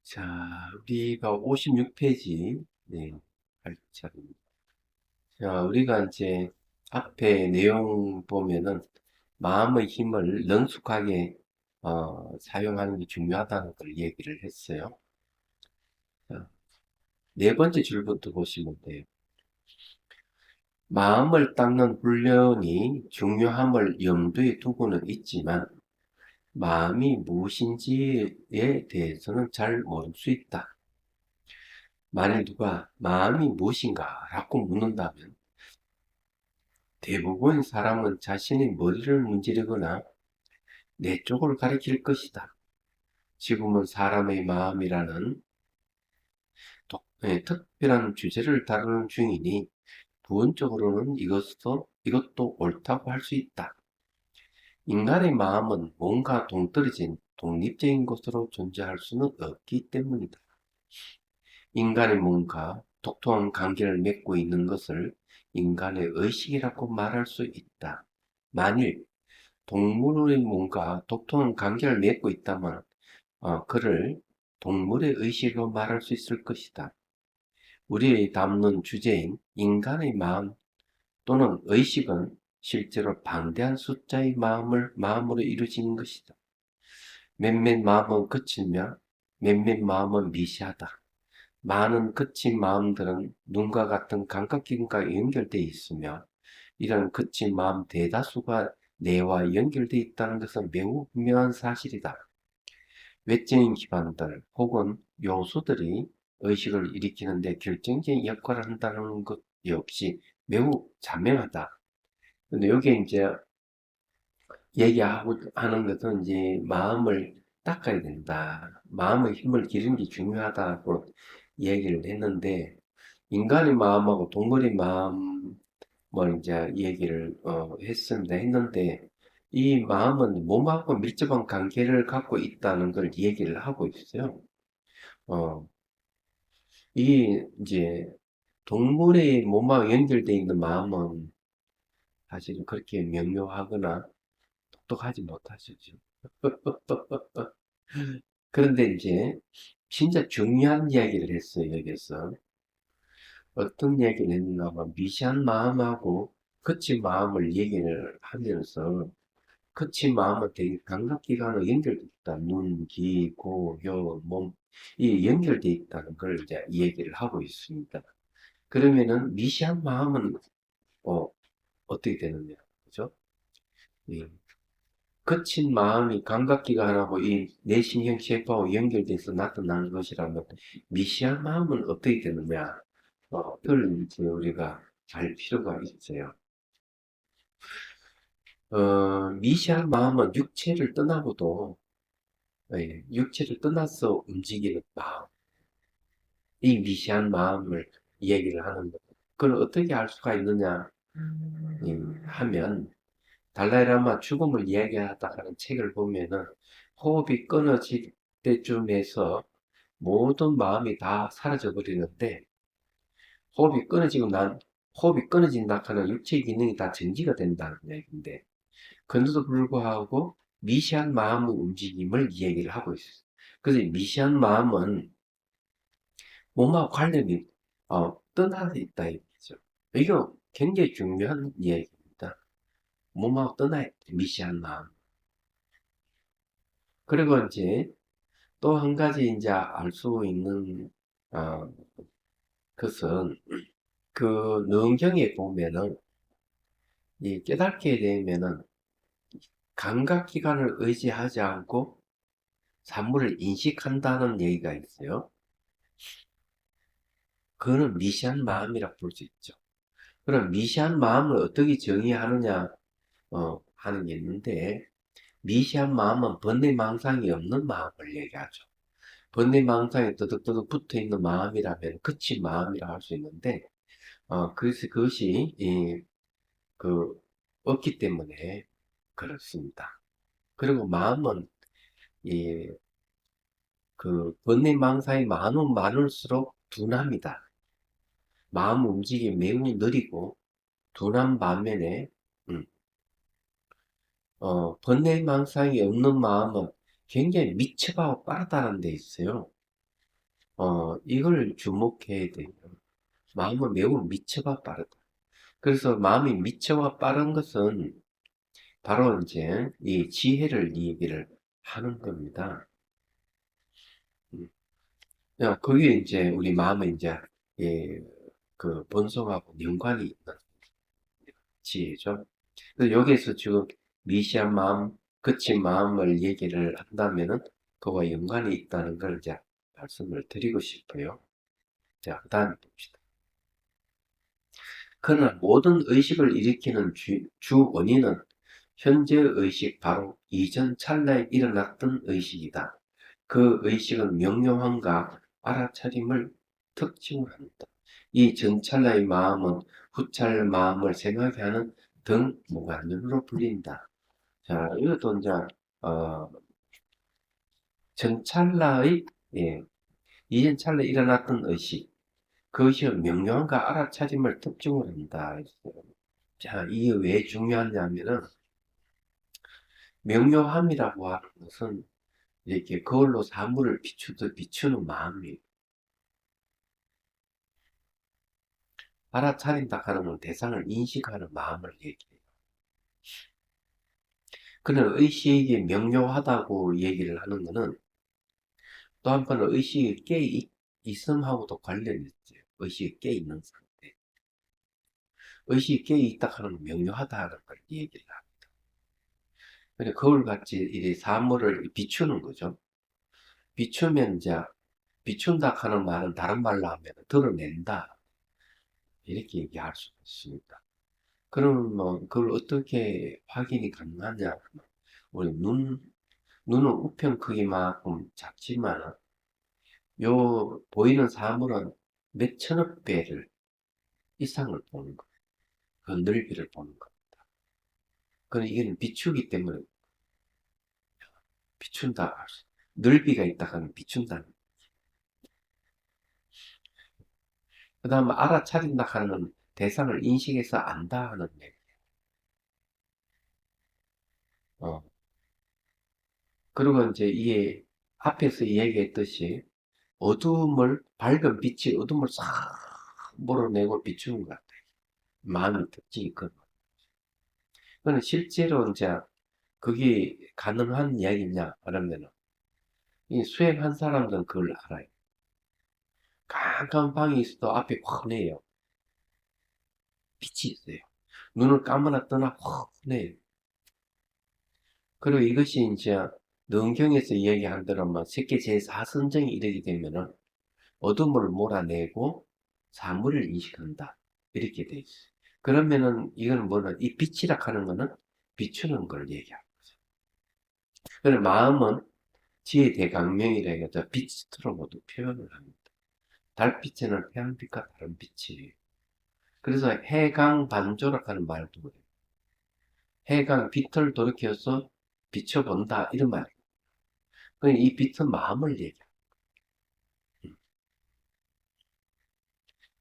자, 우리가 56페이지, 네, 할 차례입니다. 자, 우리가 이제 앞에 내용 보면은 마음의 힘을 능숙하게 사용하는 게 중요하다는 걸 얘기를 했어요. 자, 네 번째 줄부터 보시면 돼요. 마음을 닦는 훈련이 중요함을 염두에 두고는 있지만 마음이 무엇인지에 대해서는 잘 모를 수 있다. 만일 누가 마음이 무엇인가 라고 묻는다면 대부분 사람은 자신의 머리를 문지르거나 내 쪽을 가리킬 것이다. 지금은 사람의 마음이라는 특별한 주제를 다루는 중이니 부분적으로는 이것도 옳다고 할 수 있다. 인간의 마음은 뭔가 동떨어진 독립적인 것으로 존재할 수는 없기 때문이다. 인간이 뭔가 독특한 관계를 맺고 있는 것을 인간의 의식이라고 말할 수 있다. 만일 동물의 뭔가 독특한 관계를 맺고 있다면 그를 동물의 의식으로 말할 수 있을 것이다. 우리의 담는 주제인 인간의 마음 또는 의식은 실제로 방대한 숫자의 마음으로 이루어진 것이다. 몇몇 마음은 거칠며 몇몇 마음은 미시하다. 많은 거친 마음들은 눈과 같은 감각기관과 연결되어 있으며 이런 거친 마음 대다수가 뇌와 연결되어 있다는 것은 매우 분명한 사실이다. 외적인 기반들 혹은 요소들이 의식을 일으키는 데 결정적인 역할을 한다는 것 역시 매우 자명하다. 근데 여기에 이제 얘기하고 하는 것은 이제 마음을 닦아야 된다. 마음의 힘을 기르는 게 중요하다고 얘기를 했는데, 인간의 마음하고 동물의 마음을 이제 얘기를 했는데, 이 마음은 몸하고 밀접한 관계를 갖고 있다는 걸 얘기를 하고 있어요. 어, 이 이제 동물의 몸하고 연결되어 있는 마음은 사실 그렇게 명료하거나 똑똑하지 못하시죠. 그런데 이제 진짜 중요한 이야기를 했어요, 여기서. 어떤 얘기를 했냐면 미시한 마음하고 거친 마음을 얘기를 하면서 거친 마음은 되게 감각기관으로 연결돼 있다. 눈, 귀, 고, 혀, 몸, 이 연결돼 있다는 걸 이제 얘기를 하고 있습니다. 그러면은 미시한 마음은 어, 어떻게 되느냐, 그죠? 이 거친 마음이 감각기관하고 이 내신경세포하고 연결돼서 나타나는 것이라면 미시한 마음은 어떻게 되느냐? 이걸 이제 우리가 알 필요가 있어요. 미시한 마음은 육체를 떠나고도 육체를 떠나서 움직이는 마음, 이 미시한 마음을 얘기를 하는 것. 그걸 어떻게 알 수가 있느냐 하면 달라이라마 죽음을 이야기하다가는 책을 보면은 호흡이 끊어질 때쯤에서 모든 마음이 다 사라져 버리는데 호흡이 끊어지고 난 호흡이 끊어진다 하는 육체 기능이 다 정지가 된다는 얘기인데 그런데도 불구하고 미시한 마음의 움직임을 얘기를 하고 있어요. 그래서 미시한 마음은 몸하고 관련이 떠나 있다 이거죠. 이거 굉장히 중요한 얘기입니다. 몸하고 떠나 있다. 미시한 마음. 그리고 이제 또 한 가지 이제 알 수 있는 어, 것은 그 능경에 보면은 이 깨닫게 되면은 감각기관을 의지하지 않고 사물을 인식한다는 얘기가 있어요. 그거는 미시한 마음이라 볼 수 있죠. 그럼 미시한 마음을 어떻게 정의하느냐 하는 게 있는데 미시한 마음은 번뇌망상이 없는 마음을 얘기하죠. 번뇌망상이 떠덕떠덕 붙어있는 마음이라면 그친 마음이라 할 수 있는데 그래서 그것이 그 없기 때문에 그렇습니다. 그리고 마음은 이 번뇌망상이 많으면 많을수록 둔합니다. 마음 움직임이 매우 느리고 둔한 반면에 음, 번뇌망상이 없는 마음은 굉장히 미쳐가고 빠르다는 데 있어요. 이걸 주목해야 돼요. 마음은 매우 미처가 빠르다. 그래서 마음이 미처가 빠른 것은 바로 이제 이 지혜를 얘기를 하는 겁니다. 음. 그게 이제 우리 마음은 이제 예, 그 본성하고 연관이 있는 지혜죠. 그래서 여기에서 지금 미시한 마음, 거친 마음을 얘기를 한다면은 그와 연관이 있다는 걸 이제 말씀을 드리고 싶어요. 자, 그 다음에 봅시다. 그러나 모든 의식을 일으키는 주 원인은 현재의 의식, 바로 이전 찰나에 일어났던 의식이다. 그 의식은 명료함과 알아차림을 특징으로 한다. 이 전찰나의 마음은 후찰 마음을 생각하게 하는 등무관념으로 불린다. 자, 이것도 이제 어, 전찰나의 예, 이전 찰나에 일어났던 의식, 그것이 명료함과 알아차림을 특징으로 한다. 자, 이게 왜 중요하냐면은 명료함이라고 하는 것은 이렇게 거울로 사물을 비추듯 비추는 마음이에요. 알아차린다 하는 건 대상을 인식하는 마음을 얘기해요. 그는 의식이 명료하다고 얘기를 하는 것은 또 한편은 의식이 깨 있음하고도 관련이 있어요. 의식이 깨 있는 상태. 의식이 깨 있다 하는 건 명료하다는 걸 얘기를 합니다. 그러니까 거울같이 이 사물을 비추는 거죠. 비추면 이제 비춘다 하는 말은 다른 말로 하면 드러낸다. 이렇게 얘기할 수 있습니다. 그러면 뭐 그걸 어떻게 확인이 가능하냐? 우리 눈은 우편 크기만큼 작지만 요 보이는 사물은 몇 천억 배를 이상을 보는 거예요. 그 넓이를 보는 겁니다. 그럼 이게 비추기 때문에 비춘다. 넓이가 있다 하면 비춘다는. 그 다음에 알아차린다 하는 대상을 인식해서 안다 하는 얘기. 어. 그리고 이제 이게 앞에서 얘기했듯이 밝은 빛이 어둠을 싹 몰아내고 비추는 것 같아요. 마음의 특징이 그런 거. 그는 실제로 이제 그게 가능한 이야기냐 그러면은 이 수행한 사람들은 그걸 알아요. 깜깜한 방이 있어도 앞에 환해요. 빛이 있어요. 눈을 감으나 뜨나 환해요. 그리고 이것이 이제 능경에서 이야기한 대로 뭐 세계 제4선정이 이르게 되면은 어둠을 몰아내고 사물을 인식한다. 이렇게 돼 있어요. 그러면은 이거는 뭐냐? 이 빛이라 하는 거는 비추는 걸 얘기하는 거죠. 그래서 마음은 지혜 대강명이라 해서 빛으로 모두 표현을 합니다. 달빛에는 태양빛과 다른 빛이. 그래서 해강 반조락하는 말도 그래요. 해강 빛을 돌이켜서 비춰본다 이런 말이에요. 그러니까 이 빛은 마음을 얘기해요.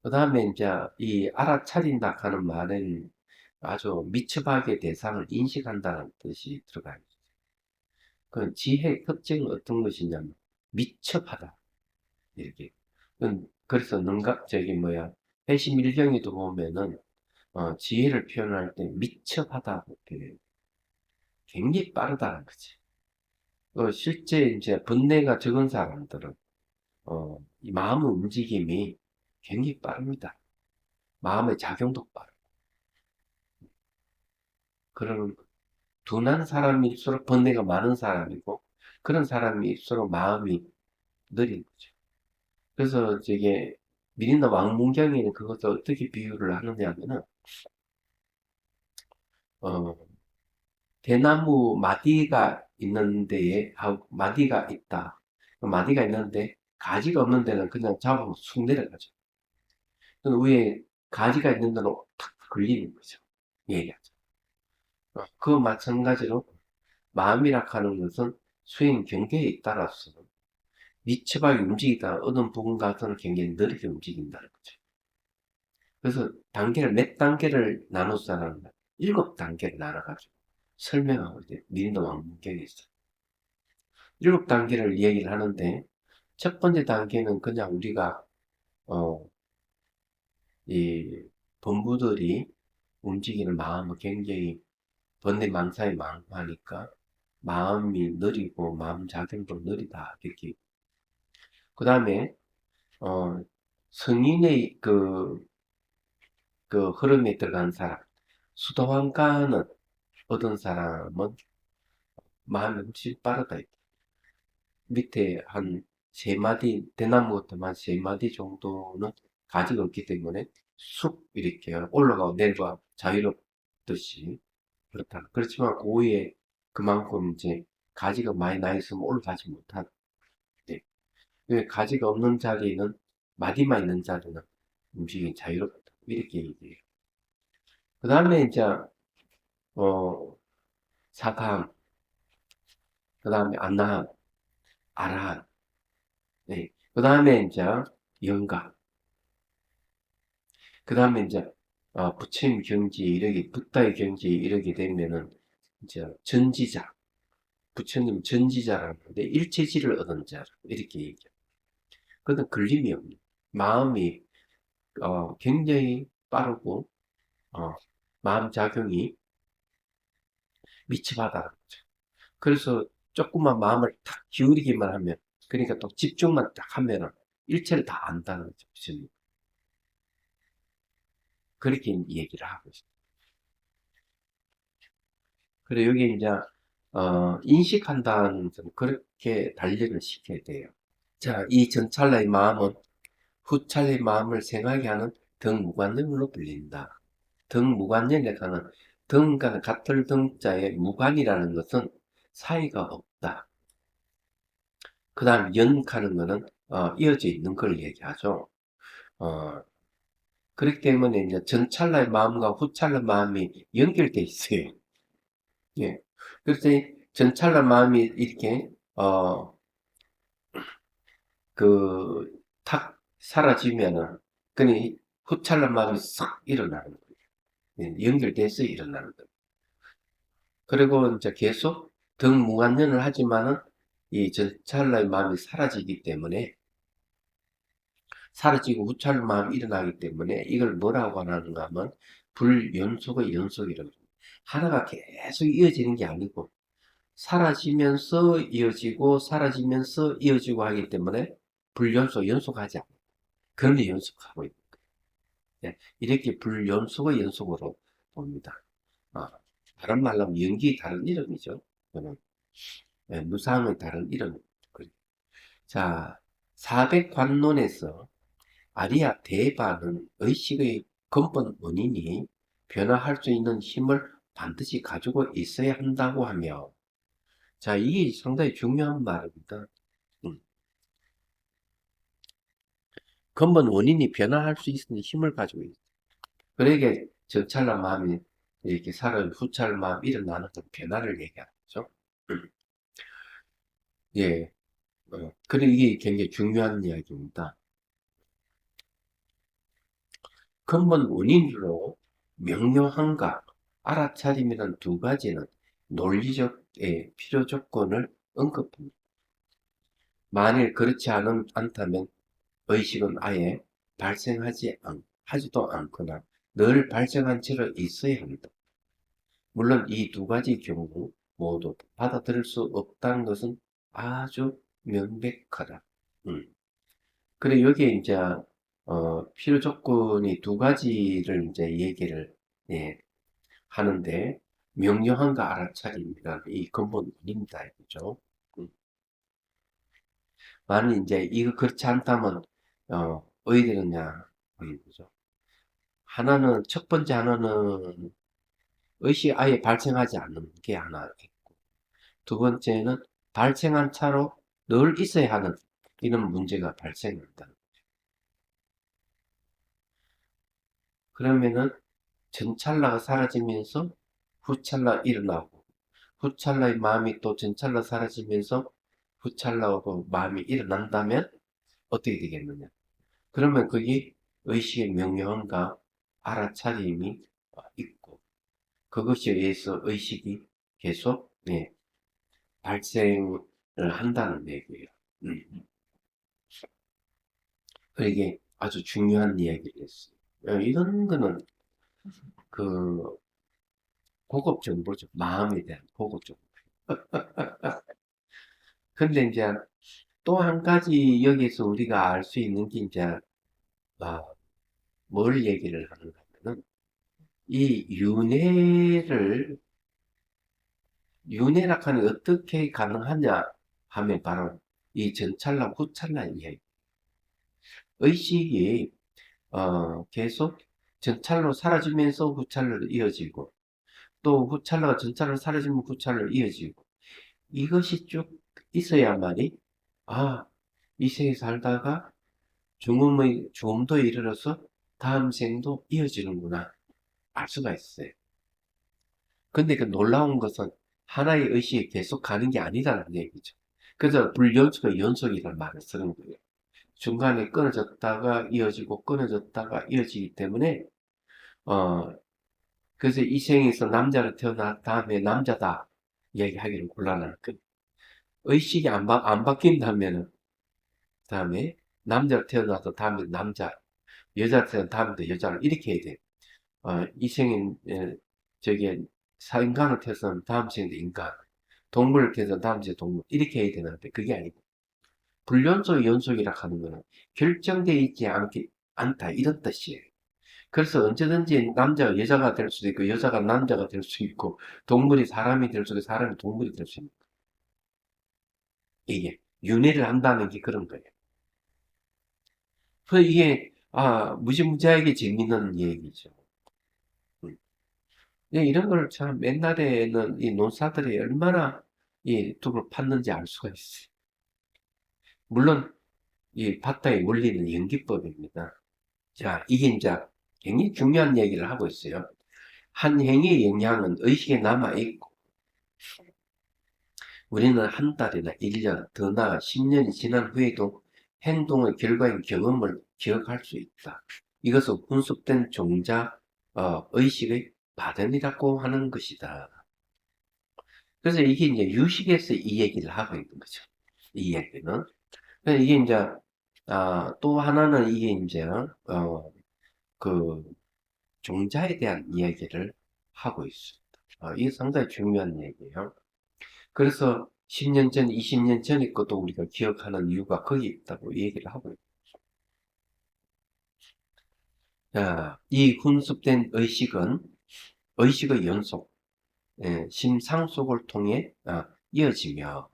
그 다음에 이제 이 알아차린다 하는 말은 아주 미처박의 대상을 인식한다는 뜻이 들어가 있어요. 그 지혜의 특징은 어떤 것이냐면 미첩하다 이렇게. 그래서 저기 뭐야 회심일경에도 보면은 지혜를 표현할 때 미첩하다고 표현해요. 굉장히 빠르다는 거지. 실제 이제 번뇌가 적은 사람들은 이 마음의 움직임이 굉장히 빠릅니다. 마음의 작용도 빠르고. 그런 둔한 사람일수록 번뇌가 많은 사람이고 그런 사람일수록 마음이 느린 거죠. 그래서 저게 미린다 왕문경에는 그것을 어떻게 비유를 하느냐 하면은 어, 대나무 마디가 있는 데에 마디가 있다. 그 마디가 있는데 가지가 없는 데는 그냥 잡으면 쑥 내려가죠. 그 위에 가지가 있는 데는 탁 걸리는 거죠. 얘기하죠. 그 마찬가지로 마음이라 하는 것은 수행 경계에 따라서 미처하게 움직이다 어느 부분 가서는 굉장히 느리게 움직인다는 거죠. 그래서 몇 단계를 나눴다는 거야. 7단계를 나눠가지고 설명하고 이제 미린도 왕문경에 있어. 7단계를 얘기를 하는데 첫 번째 단계는 그냥 우리가 이 본부들이 움직이는 마음은 굉장히 번뇌망상이 많고 하니까 마음이 느리고 마음 작용도 느리다 이렇게. 그 다음에 성인의 그 흐름에 들어간 사람, 수도원가는 얻은 사람은 마음이 훨씬 빠르다. 밑에 한 세 마디, 대나무 같은 세 마디 정도는 가지가 없기 때문에 쑥 이렇게 올라가고 내려가 자유롭듯이 그렇다. 그렇지만 그 위에 그만큼 이제 가지가 많이 나 있으면 올라가지 못하다. 가지가 없는 자리는, 마디만 있는 자리는 움직임이 자유롭다. 이렇게 얘기해요. 그 다음에 이제 사감, 그 다음에 안나함, 아라함, 네. 그 다음에 이제 영감, 그 다음에 이제 부처님 경지에 이르게, 붓다의 경지에 이르게 되면은 이제 전지자, 부처님 전지자라는데 일체지를 얻은 자 이렇게 얘기해요. 그건 걸림이 없는 마음이 굉장히 빠르고 마음 작용이 미치바다라는 거죠. 그래서 조금만 마음을 탁 기울이기만 하면, 그러니까 또 집중만 딱 하면은 일체를 다 안다는 거죠. 부처님. 그렇게 얘기를 하고 있어요. 그래 여기 이제 인식한다는 점 그렇게 단련을 시켜야 돼요. 자, 이 전찰나의 마음은 후찰나의 마음을 생각하게 하는 등무관념으로 불린다. 등무관념이라는 등과는 같을 등자에 무관이라는 것은 사이가 없다. 그 다음 연하는 것은 이어져 있는 걸 얘기하죠. 어, 그렇기 때문에 이제 전찰나의 마음과 후찰나 마음이 연결돼 있어요. 예. 그래서 전찰나 마음이 이렇게 탁 사라지면은 그니 후찰나 마음이 싹 일어나는 거예요. 예, 연결돼서 일어나는 거예요. 그리고 이제 계속 등무관련을 하지만은 이 전찰나의 마음이 사라지기 때문에, 사라지고 후찰나 마음이 일어나기 때문에 이걸 뭐라고 하는가 하면 불연속의 연속이라고 합니다. 하나가 계속 이어지는 게 아니고 사라지면서 이어지고 사라지면서 이어지고 하기 때문에 불연속, 연속하지 않아요. 그런데 연속하고 있는 거예요. 네, 이렇게 불연속의 연속으로 봅니다. 아, 다른 말로 하면 연기의 다른 이름이죠. 네, 무상의 다른 이름. 자, 400관론에서 아리아 대바는 의식의 근본 원인이 변화할 수 있는 힘을 반드시 가지고 있어야 한다고 하며, 자, 이게 상당히 중요한 말입니다. 근본 원인이 변화할 수 있는 힘을 가지고 있어요. 그러게 전찰나 마음이 이렇게 후찰 마음 일어나는 그 변화를 얘기하는 거죠. 예, 그리고 이게 굉장히 중요한 이야기입니다. 근본 원인으로 명료함과 알아차림이라는 두 가지는 논리적 필요 조건을 언급합니다. 만일 그렇지 않다면 의식은 아예 하지도 않거나 늘 발생한 채로 있어야 합니다. 물론 이 두 가지 경우 모두 받아들일 수 없다는 것은 아주 명백하다. 그래 여기에 이제 필요 조건이 두 가지를 이제 얘기를 예, 하는데, 명료함과 알아차림이라는 이 근본 원인이다 이거죠. 만약 이제 이거 그렇지 않다면 어디 되느냐 이거죠. 하나는, 첫 번째 하나는 의식이 아예 발생하지 않는 게 하나 있고, 두 번째는 발생한 차로 늘 있어야 하는 이런 문제가 발생한다. 그러면은 전찰나가 사라지면서 후찰나 일어나고, 후찰나의 마음이 또 전찰나 사라지면서 후찰나하고 마음이 일어난다면 어떻게 되겠느냐? 그러면 그게 의식의 명료함과 알아차림이 있고, 그것에 의해서 의식이 계속 발생을 한다는 얘기예요. 음. 이게 아주 중요한 이야기를 했어요. 이런 거는 그 고급 정보죠. 마음에 대한 고급 정보. 근데 이제 또 한 가지 여기서 우리가 알 수 있는 게 이제 아, 뭘 얘기를 하는가 하면은 이 윤회라 하는 게 어떻게 가능하냐 하면 바로 이 전찰나 후찰나 이야기. 의식이 계속 전찰로 사라지면서 후찰로 이어지고 또 후찰러가 전찰로 사라지면 후찰로 이어지고 이것이 쭉 있어야만이 이 생에 살다가 죽음도에 이르러서 다음 생도 이어지는구나 알 수가 있어요. 근데 그 놀라운 것은 하나의 의식이 계속 가는 게 아니라는 얘기죠. 그래서 불연속의 연속이라는 말을 쓰는 거예요. 중간에 끊어졌다가 이어지고 끊어졌다가 이어지기 때문에 어 그래서 이 생에서 남자로 태어난 다음에 남자다 얘기하기는 곤란할 거예요. 의식이 안 바뀐다면은 다음에 남자로 태어나서 다음에 남자, 여자로 태어나서 다음에 여자로 이렇게 해야 돼. 이 생엔 저기 인간으로 태어나서 다음 생에도 인간, 동물로 태어나서 다음 생에 동물 이렇게 해야 되는데 그게 아니고 불연속 연속이라 하는 거는 결정되어 있지 않다 이런 뜻이에요. 그래서 언제든지 남자가 여자가 될 수도 있고 여자가 남자가 될 수 있고 동물이 사람이 될 수도 있고 사람이 동물이 될 수 있는 이게 윤회를 한다는 게 그런 거예요. 그래서 이게 무지무지하게 재밌는 얘기죠. 음. 이런 걸 참 옛날에는 이 논사들이 얼마나 이 둑을 팠는지 알 수가 있어요. 물론 이 바다의 원리는 연기법입니다. 자, 이게 이제 굉장히 중요한 얘기를 하고 있어요. 한 행위의 영향은 의식에 남아있고 우리는 한 달이나 1년, 더 나아 10년이 지난 후에도 행동의 결과인 경험을 기억할 수 있다. 이것은 훈숙된 종자 의식의 발현이라고 하는 것이다. 그래서 이게 이제 유식에서 이 얘기를 하고 있는 거죠. 이 얘기는. 그래서 이게 이제 또 하나는 이게 이제 그 종자에 대한 이야기를 하고 있습니다. 이게 상당히 중요한 얘기예요. 그래서 10년 전, 20년 전의 것도 우리가 기억하는 이유가 거기 있다고 얘기를 하고 있습니다. 자, 이 훈습된 의식의 연속, 심상속을 통해 이어지며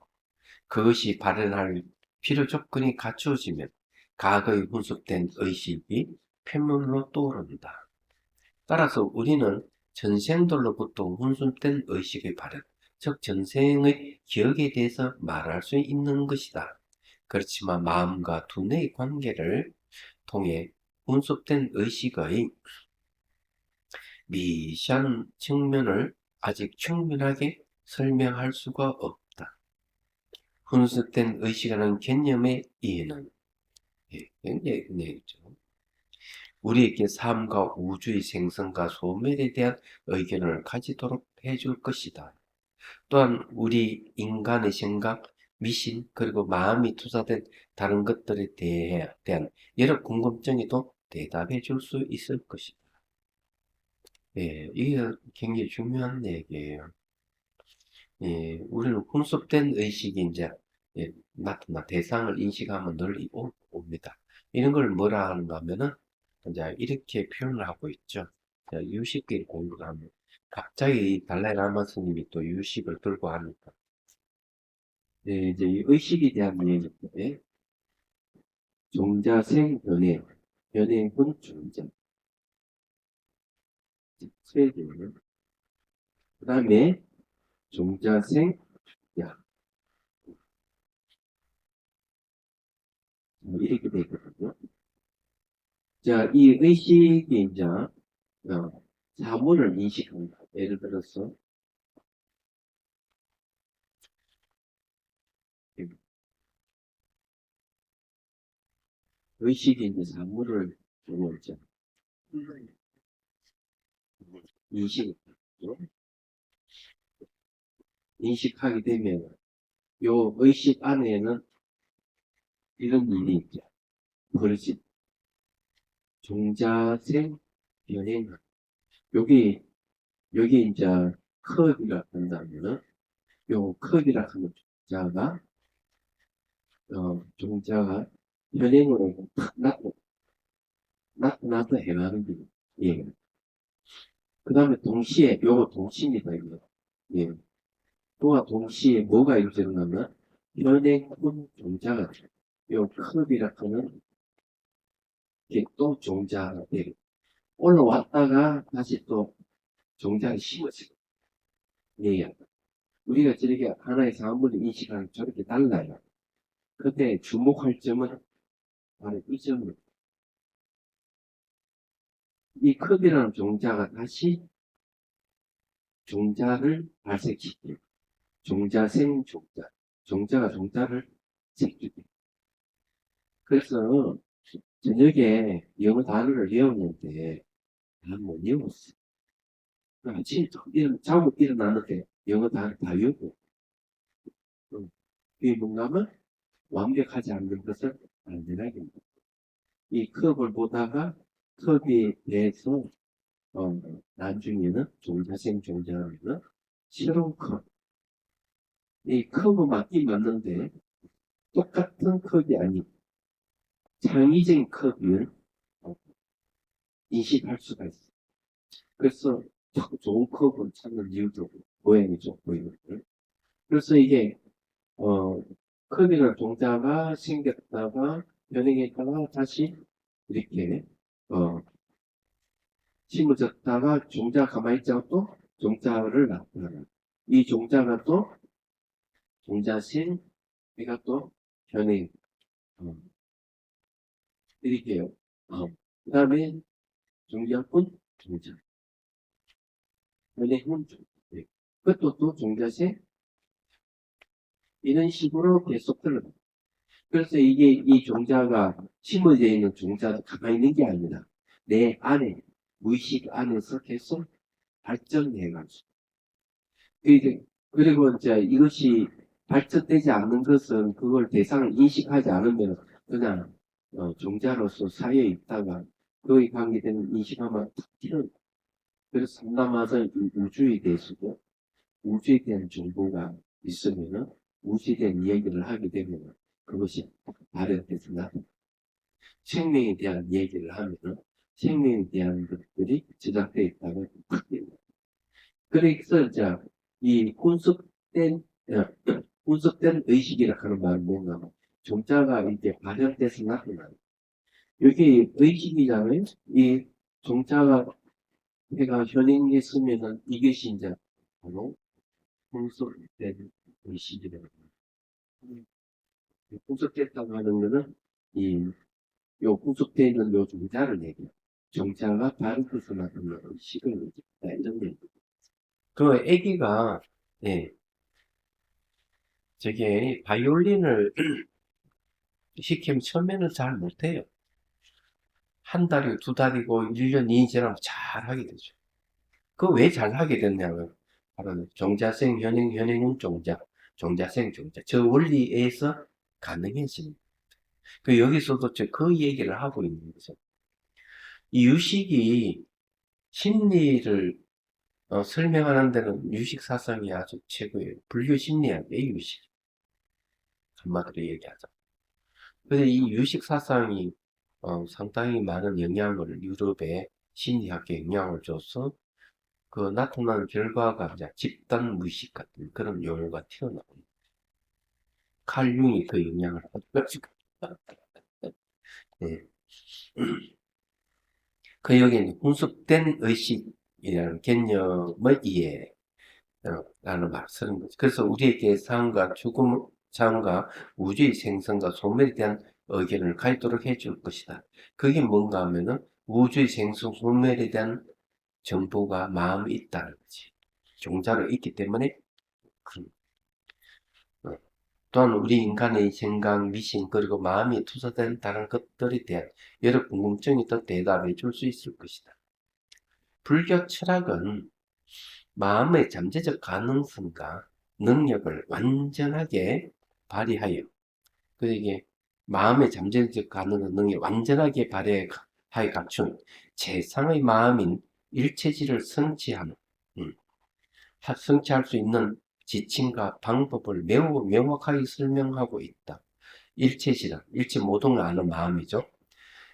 그것이 발현할 필요 조건이 갖추어지면 과거의 훈습된 의식이 표면으로 떠오른다. 따라서 우리는 전생들로부터 훈습된 의식의 발현, 즉 전생의 기억에 대해서 말할 수 있는 것이다. 그렇지만 마음과 두뇌의 관계를 통해 훈습된 의식의 미시한 측면을 아직 충분하게 설명할 수가 없다. 훈습된 의식이라는 개념의 이해는 굉장히 있죠. 우리에게 삶과 우주의 생성과 소멸에 대한 의견을 가지도록 해줄 것이다. 또한 우리 인간의 생각, 미신, 그리고 마음이 투사된 다른 것들에 대한 여러 궁금증에도 대답해 줄 수 있을 것이다. 이게 굉장히 중요한 얘기예요. 우리는 혼습된 의식이 이제 나타나 대상을 인식하면 널리 옵니다. 이런 걸 뭐라 하는가 하면은 이제 이렇게 표현을 하고 있죠. 자, 유식을 공부를 하면 갑자기 달라이 라마 스님이 또 유식을 들고 하니까 이제 이 의식에 대한 얘기인데 종자생 변해훈 존재 스웨덴 그 다음에 종자생 야 이렇게 되거든요. 자, 이 의식이 이제 사물을 인식한다. 예를 들어서 의식이 이제 사물을 이제 인식 인식하게 되면 요 의식 안에는 이런 일이 이제 벌어진다. 종자생 변행. 여기 이제 컵이라 한다면은 요 컵이라 하는 종자가 현행으로 탁 나타나서 해가는 게, 예. 그 다음에 동시에, 요거 동시입니다, 이거. 예. 또한 동시에 뭐가 일어나면, 현행분 종자가, 요 컵이라 하는 게 또 종자가 되고, 올라왔다가 다시 또 종자를 심어지고, 예. 우리가 저렇게 하나의 사물을 인식하는 저렇게 달라요. 근데 주목할 점은 바로 이 점입니다. 이 컵이라는 종자가 다시 종자를 발생시키고, 종자생 종자, 종자가 종자를 생기게. 그래서 저녁에 영어 단어를 외웠는데 다 못 외웠어. 아침에 자고 일어났는데 영어 단어 다 외우고, 이게 뭔가 하면 완벽하지 않는 것을 안전하게 합니다. 이 컵을 보다가 컵에 대해서 나중에는 종자생 종자하면 새로운 컵. 이 컵은 맞긴 맞는데 똑같은 컵이 아닌 창의적인 컵을 인식할 수가 있어. 그래서 자꾸 좋은 컵을 찾는 이유도 모양이 좀 보이는 거예요. 그래서 이게 컵이라는 종자가 생겼다가 변형했다가 다시 이렇게 심어졌다가 종자가 가만히 있자고 또 종자를 나타나는 이 종자가 또 종자신 우리가 또 변해 이렇게요. 그 다음에 종자분 종자 변해훈 종자 그것도 또 종자신 이런 식으로 계속 흘러가. 그래서 이게 이 종자가 심어져 있는 종자도 가만히 있는 게 아니라 내 안에 무의식 안에서 계속 발전해가지고 그리고 이제 이것이 발전되지 않는 것은 그걸 대상을 인식하지 않으면 그냥 종자로서 사회에 있다가 그에 관계되는 인식하면 탁 튀어나와. 그래서 상담하서 우주에 대해서도 우주에 대한 정보가 있으면은 우주에 대한 이야기를 하게 되면 그것이 발현돼서 나타나. 생명에 대한 얘기를 하면은 생명에 대한 것들이 제작되어 있다고 탁 띄워요. 그래서 이제 이 분석된 의식이라 하는 말은 뭔가 하면 종자가 이제 발현돼서 나타나요. 여기 의식이잖아요. 이 종자가 해가 현행했으면은 이것이 이제 바로 분석된 의식이라고 합니다. 분석됐다고 하는 거는 요 분석되어 있는 요 종자를 얘기해요. 종자가 발현돼서 나타나는 의식을 얘기한다. 이런 얘기. 그 애기가 예, 저게 바이올린을 시키면 처음에는 잘 못해요. 한 달이고 두 달이고 1년, 2년 지나면 잘 하게 되죠. 그 왜 잘 하게 됐냐면 바로 종자생 현행은 종자생 종자 저 원리에서 가능해집니다. 그 여기서도 그 얘기를 하고 있는 거죠. 이 유식이 심리를 설명하는 데는 유식 사상이 아주 최고예요. 불교 심리학의 유식. 한마디로 얘기하자. 그래서 이 유식 사상이 상당히 많은 영향을 유럽의 심리학에 영향을 줘서 그 나타나는 결과가 이제 집단 무의식 같은 그런 용어가 튀어나옵니다. 칼 융이 그 영향을 가지고 네. 그 여기는 분석된 의식이라는 개념을 이해라는 말을 쓰는 거죠. 그래서 우리에게 삶과 죽음, 삶과 우주의 생성과 소멸에 대한 의견을 가지도록 해줄 것이다. 그게 뭔가 하면은 우주의 생성, 소멸에 대한 정보가 마음에 있다는 거지. 종자로 있기 때문에 또한 우리 인간의 생각, 미신, 그리고 마음이 투사된 다른 것들에 대한 여러 궁금증이 더 대답해 줄 수 있을 것이다. 불교 철학은 마음의 잠재적 가능성과 능력을 완전하게 발휘하여, 그에게 마음의 잠재적 가능성, 능력을 완전하게 발휘하여 하에 갖춘 최상의 마음인 일체지를 성취하는, 성취할 수 있는 지침과 방법을 매우 명확하게 설명하고 있다. 일체지란, 일체 모든 걸 아는 마음이죠.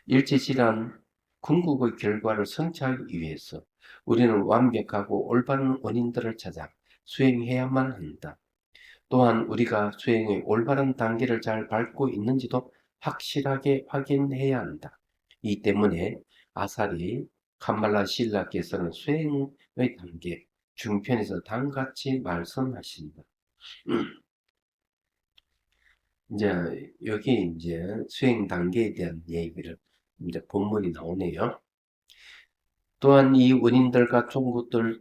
일체지란 궁극의 결과를 성취하기 위해서 우리는 완벽하고 올바른 원인들을 찾아 수행해야만 한다. 또한 우리가 수행의 올바른 단계를 잘 밟고 있는지도 확실하게 확인해야 한다. 이 때문에 아사리 캄말라 신라께서는 수행의 단계 중편에서 다음같이 말씀하신다. 이제 여기 이제 수행 단계에 대한 얘기를 이제 본문이 나오네요. 또한 이 원인들과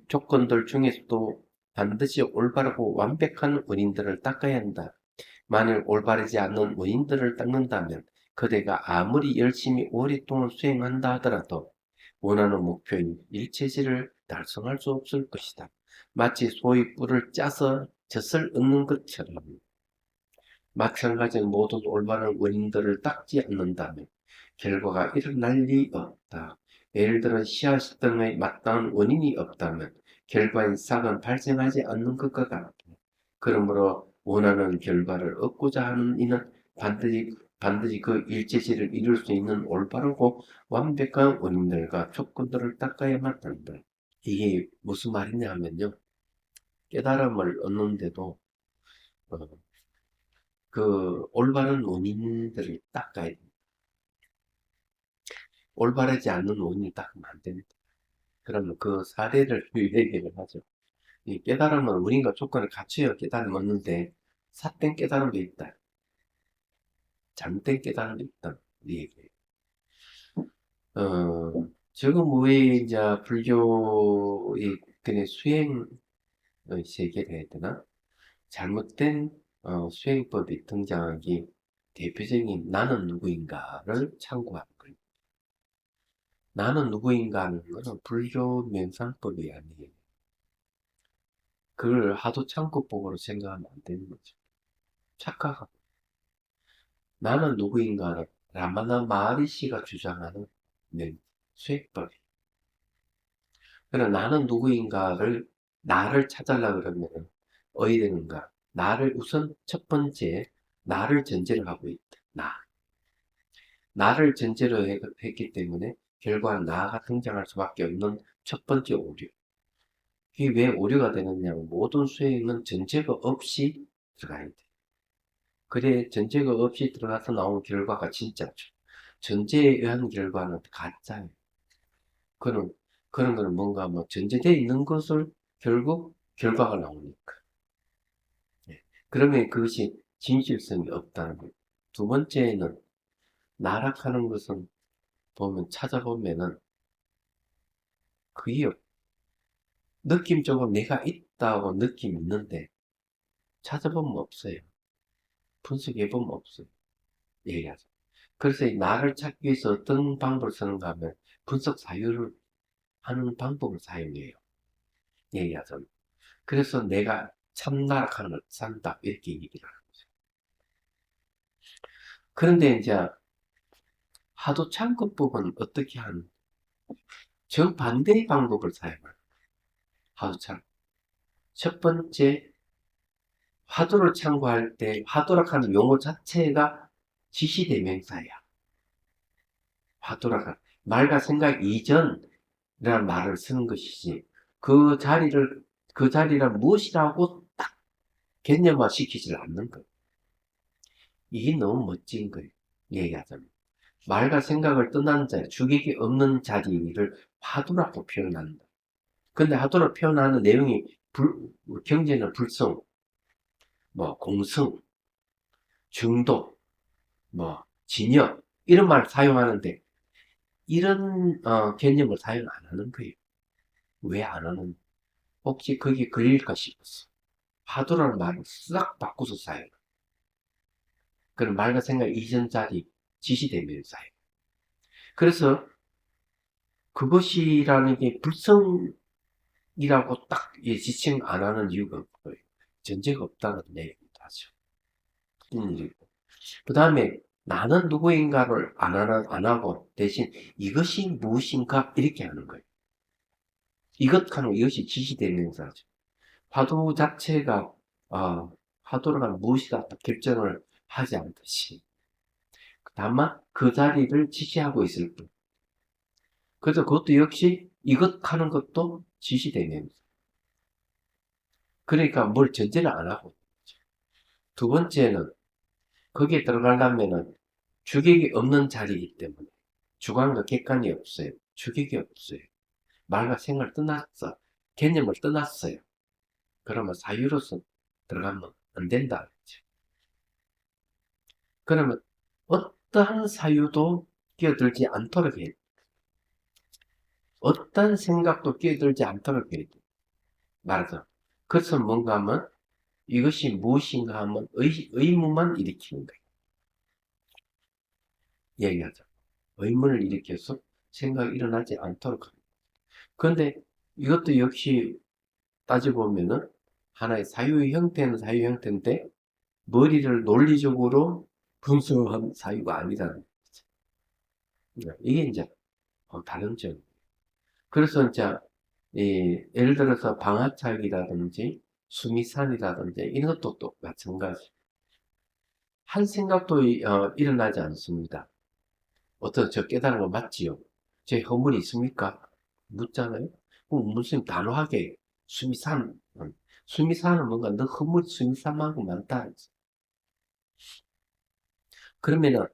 조건들 중에서도 반드시 올바르고 완벽한 원인들을 닦아야 한다. 만일 올바르지 않은 원인들을 닦는다면 그대가 아무리 열심히 오랫동안 수행한다 하더라도 원하는 목표인 일체지를 달성할 수 없을 것이다. 마치 소의 뿔을 짜서 젖을 얻는 것처럼 마찬가지로 모든 올바른 원인들을 닦지 않는다면 결과가 일어날 리 없다. 예를 들어 씨앗 등의 마땅한 원인이 없다면 결과인 싹은 발생하지 않는 것과 같다. 그러므로 원하는 결과를 얻고자 하는 이는 반드시 그 일체지를 이룰 수 있는 올바르고 완벽한 원인들과 조건들을 닦아야만 한다. 이게 무슨 말이냐 하면요. 깨달음을 얻는데도 어, 그 올바른 원인들을 닦아야 됩니다. 올바르지 않는 원인을 닦으면 안 됩니다. 그러면 그 사례를 얘기를 하죠. 이 깨달음은 우리가 조건을 갖춰야 깨달음을 얻는데 삿된 깨달음도 있다. 잘못된 깨달음도 있다. 이 얘기예요. 지금 왜 이제 불교의 그냥 수행의 세계를 해야 되나? 잘못된 수행법이 등장하기 대표적인 나는 누구인가를 참고하는 거예요. 나는 누구인가 하는 것은 불교 명상법이 아니에요. 그걸 하도 참고법으로 생각하면 안 되는 거죠. 착각하고. 나는 누구인가는 라마나 마하리시가 주장하는 수행법이에요. 그러나 나는 누구인가를 나를 찾으려고 그러면 어디 되는가? 나를 우선 첫 번째 나를 전제로 하고 있다. 나를 전제로 했기 때문에 결과 나가 등장할 수밖에 없는 첫 번째 오류. 이게 왜 오류가 되느냐면 모든 수행은 전제가 없이 들어가야 돼. 그래 전제가 없이 들어가서 나온 결과가 진짜죠. 전제에 의한 결과는 가짜예요. 그런 거는 뭔가 뭐 전제되어 있는 것을 결국 결과가 나오니까. 예. 그러면 그것이 진실성이 없다는 거예요. 두 번째는 나락하는 것은 찾아보면은 그게 느낌적으로 내가 있다고 느낌 있는데 찾아보면 없어요. 분석해보면 없어요. 얘기하죠. 그래서 이 나를 찾기 위해서 어떤 방법을 쓰는가 하면 분석 사유를 하는 방법을 사용해요. 얘기하죠. 그래서 내가 참나락하는 산다 이렇게 얘기를 하는 거죠. 그런데 이제 하도 참고법은 어떻게 하는 정반대의 방법을 사용해요. 하도 참. 첫 번째 화두를 참고할 때 화두락하는 용어 자체가 지시대명사야. 화두락하는 말과 생각 이전이라는 말을 쓰는 것이지 그 자리를 무엇이라고 딱 개념화 시키지 않는 거예요. 이게 너무 멋진 거예요. 얘기하자면 말과 생각을 떠난 자리, 주객이 없는 자리를 화두라고 표현한다. 근데 화두로 표현하는 내용이 경제는 불성, 공성, 중도, 진여 이런 말을 사용하는데 이런 개념을 사용 안 하는 거예요. 왜 안 하는? 혹시 그게 걸릴까 싶었어. 화두라는 말을 싹 바꾸서 사용. 그런 말과 생각 이전 자리 지시대명사예요. 그래서 그것이라는 게 불성이라고 딱 지칭 안 하는 이유가 거예요. 전제가 없다는 얘기도 하죠. 그 다음에 나는 누구인가를 안 하고 대신 이것이 무엇인가 이렇게 하는 거예요. 이것이 지시대명사죠. 화두 자체가 화두란 무엇이다 결정을 하지 않듯이 다만 그 자리를 지시하고 있을 뿐. 그래서 그것도 역시 이것 하는 것도 지시대명사. 그러니까 뭘 전제를 안 하고. 두 번째는 거기에 들어가려면은 주객이 없는 자리이기 때문에 주관과 객관이 없어요. 주객이 없어요. 말과 생을 떠났어. 개념을 떠났어요. 그러면 사유로서 들어가면 안 된다. 그러면 어떠한 사유도 끼어들지 않도록 해야 돼. 어떤 생각도 끼어들지 않도록 해야 돼. 말하자. 그것은 뭔가 하면 이것이 무엇인가 하면 의문만 일으키는 거예요. 얘기하자. 의문을 일으켜서 생각이 일어나지 않도록 합니다. 그런데 이것도 역시 따져보면은 하나의 사유의 형태는 사유 형태인데 머리를 논리적으로 분석한 사유가 아니라는 거죠. 이게 이제 다른 점. 그래서 이제 예를 들어서 방아착이라든지 수미산이라든지 이런 것도 또 마찬가지. 한 생각도 일어나지 않습니다. 어떤 저 깨달은 거 맞지요? 제 허물이 있습니까? 묻잖아요. 그럼 무슨 단호하게 수미산, 수미산은 뭔가 너 허물이 수미산만큼 많다. 그러면은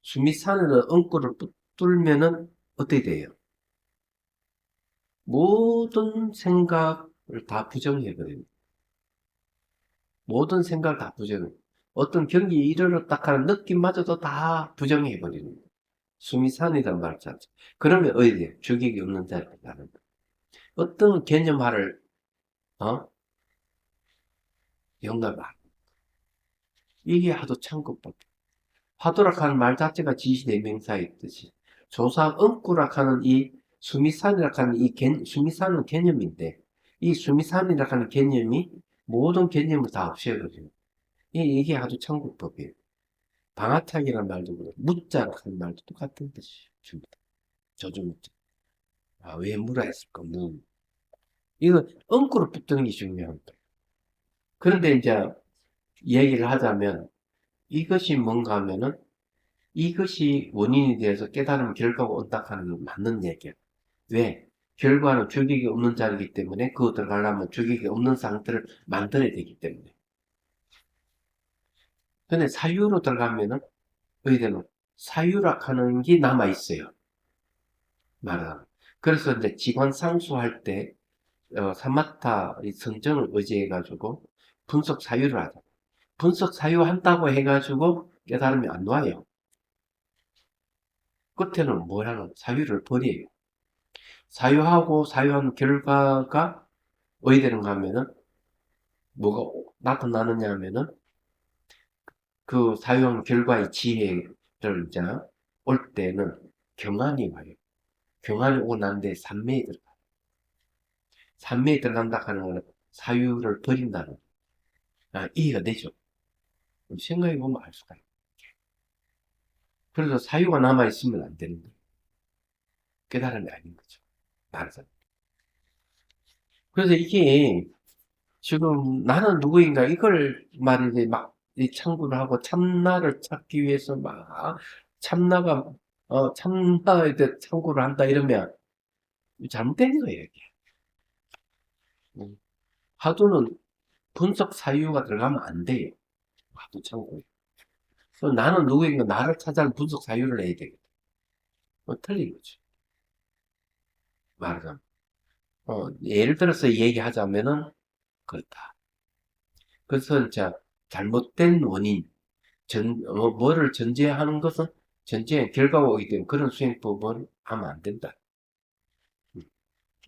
수미산에는 엉구를 뚫면은 어떻게 돼요? 모든 생각을 다 부정해버려요. 모든 생각을 다 부정해. 어떤 경기에 이르렀다 하는 느낌마저도 다 부정해버리는 거예요. 수미산이란 말 자체. 그러면 어디에 주객이 없는 자리에 가는 거예요. 어떤 개념화를 영감을 안. 이게 하도 창구법. 화두락하는 말 자체가 지시대명사의 뜻이. 조사 엉꾸락하는 이 수미산이라고 하는 수미산은 개념인데 이 수미산이라고 하는 개념이 모든 개념을 다 없애버려요. 이게 아주 천국법이에요. 방아착이라는 말도 그렇고 무자라고 하는 말도 똑같은 뜻이에요. 저주무자. 왜 무라 했을까? 무. 이거 엉꾸로 붙는 게 중요한 거예요. 그런데 이제 얘기를 하자면 이것이 뭔가 하면은 이것이 원인이 되어서 깨달음 결과가 온다 하는 건 맞는 얘기야. 왜? 결과는 주객이 없는 자리이기 때문에 그거 들어가려면 주객이 없는 상태를 만들어야 되기 때문에. 근데 사유로 들어가면은 의대는 사유락하는 게 남아있어요. 말하자면. 그래서 이제 직관 상수할 때 사마타 성정을 의지해가지고 분석 사유를 하자. 분석 사유 한다고 해가지고 깨달음이 안 와요. 끝에는 뭐라는 사유를 버려요. 사유하고 사유한 결과가 어디 되는가 하면은 뭐가 나타나느냐 하면은 그 사유한 결과의 지혜를 이제 올 때는 경안이 와요. 경안이 오고 난 뒤에 산매에 들어가. 산매에 들어간다 하는 거는 사유를 버린다는 이해가 되죠. 생각해보면 알 수가 있어요. 그래서 사유가 남아있으면 안 되는 거예요. 깨달음이 아닌 거죠. 말하자. 그래서 이게 지금 나는 누구인가 이걸 말이지 막 이 참고를 하고 참나를 찾기 위해서 막 참나가 참나에 대해 참고를 한다 이러면 잘못된 거예요. 이게. 화두는 분석 사유가 들어가면 안 돼요. 화두 참고에. 그래서 나는 누구인가 나를 찾아는 분석 사유를 해야 되겠다. 틀린 거죠. 말하자면. 예를 들어서 얘기하자면은 그렇다. 그래서 이제 잘못된 원인, 뭐를 전제하는 것은 전제 결과가 오기 때문에 그런 수행법은 하면 안 된다.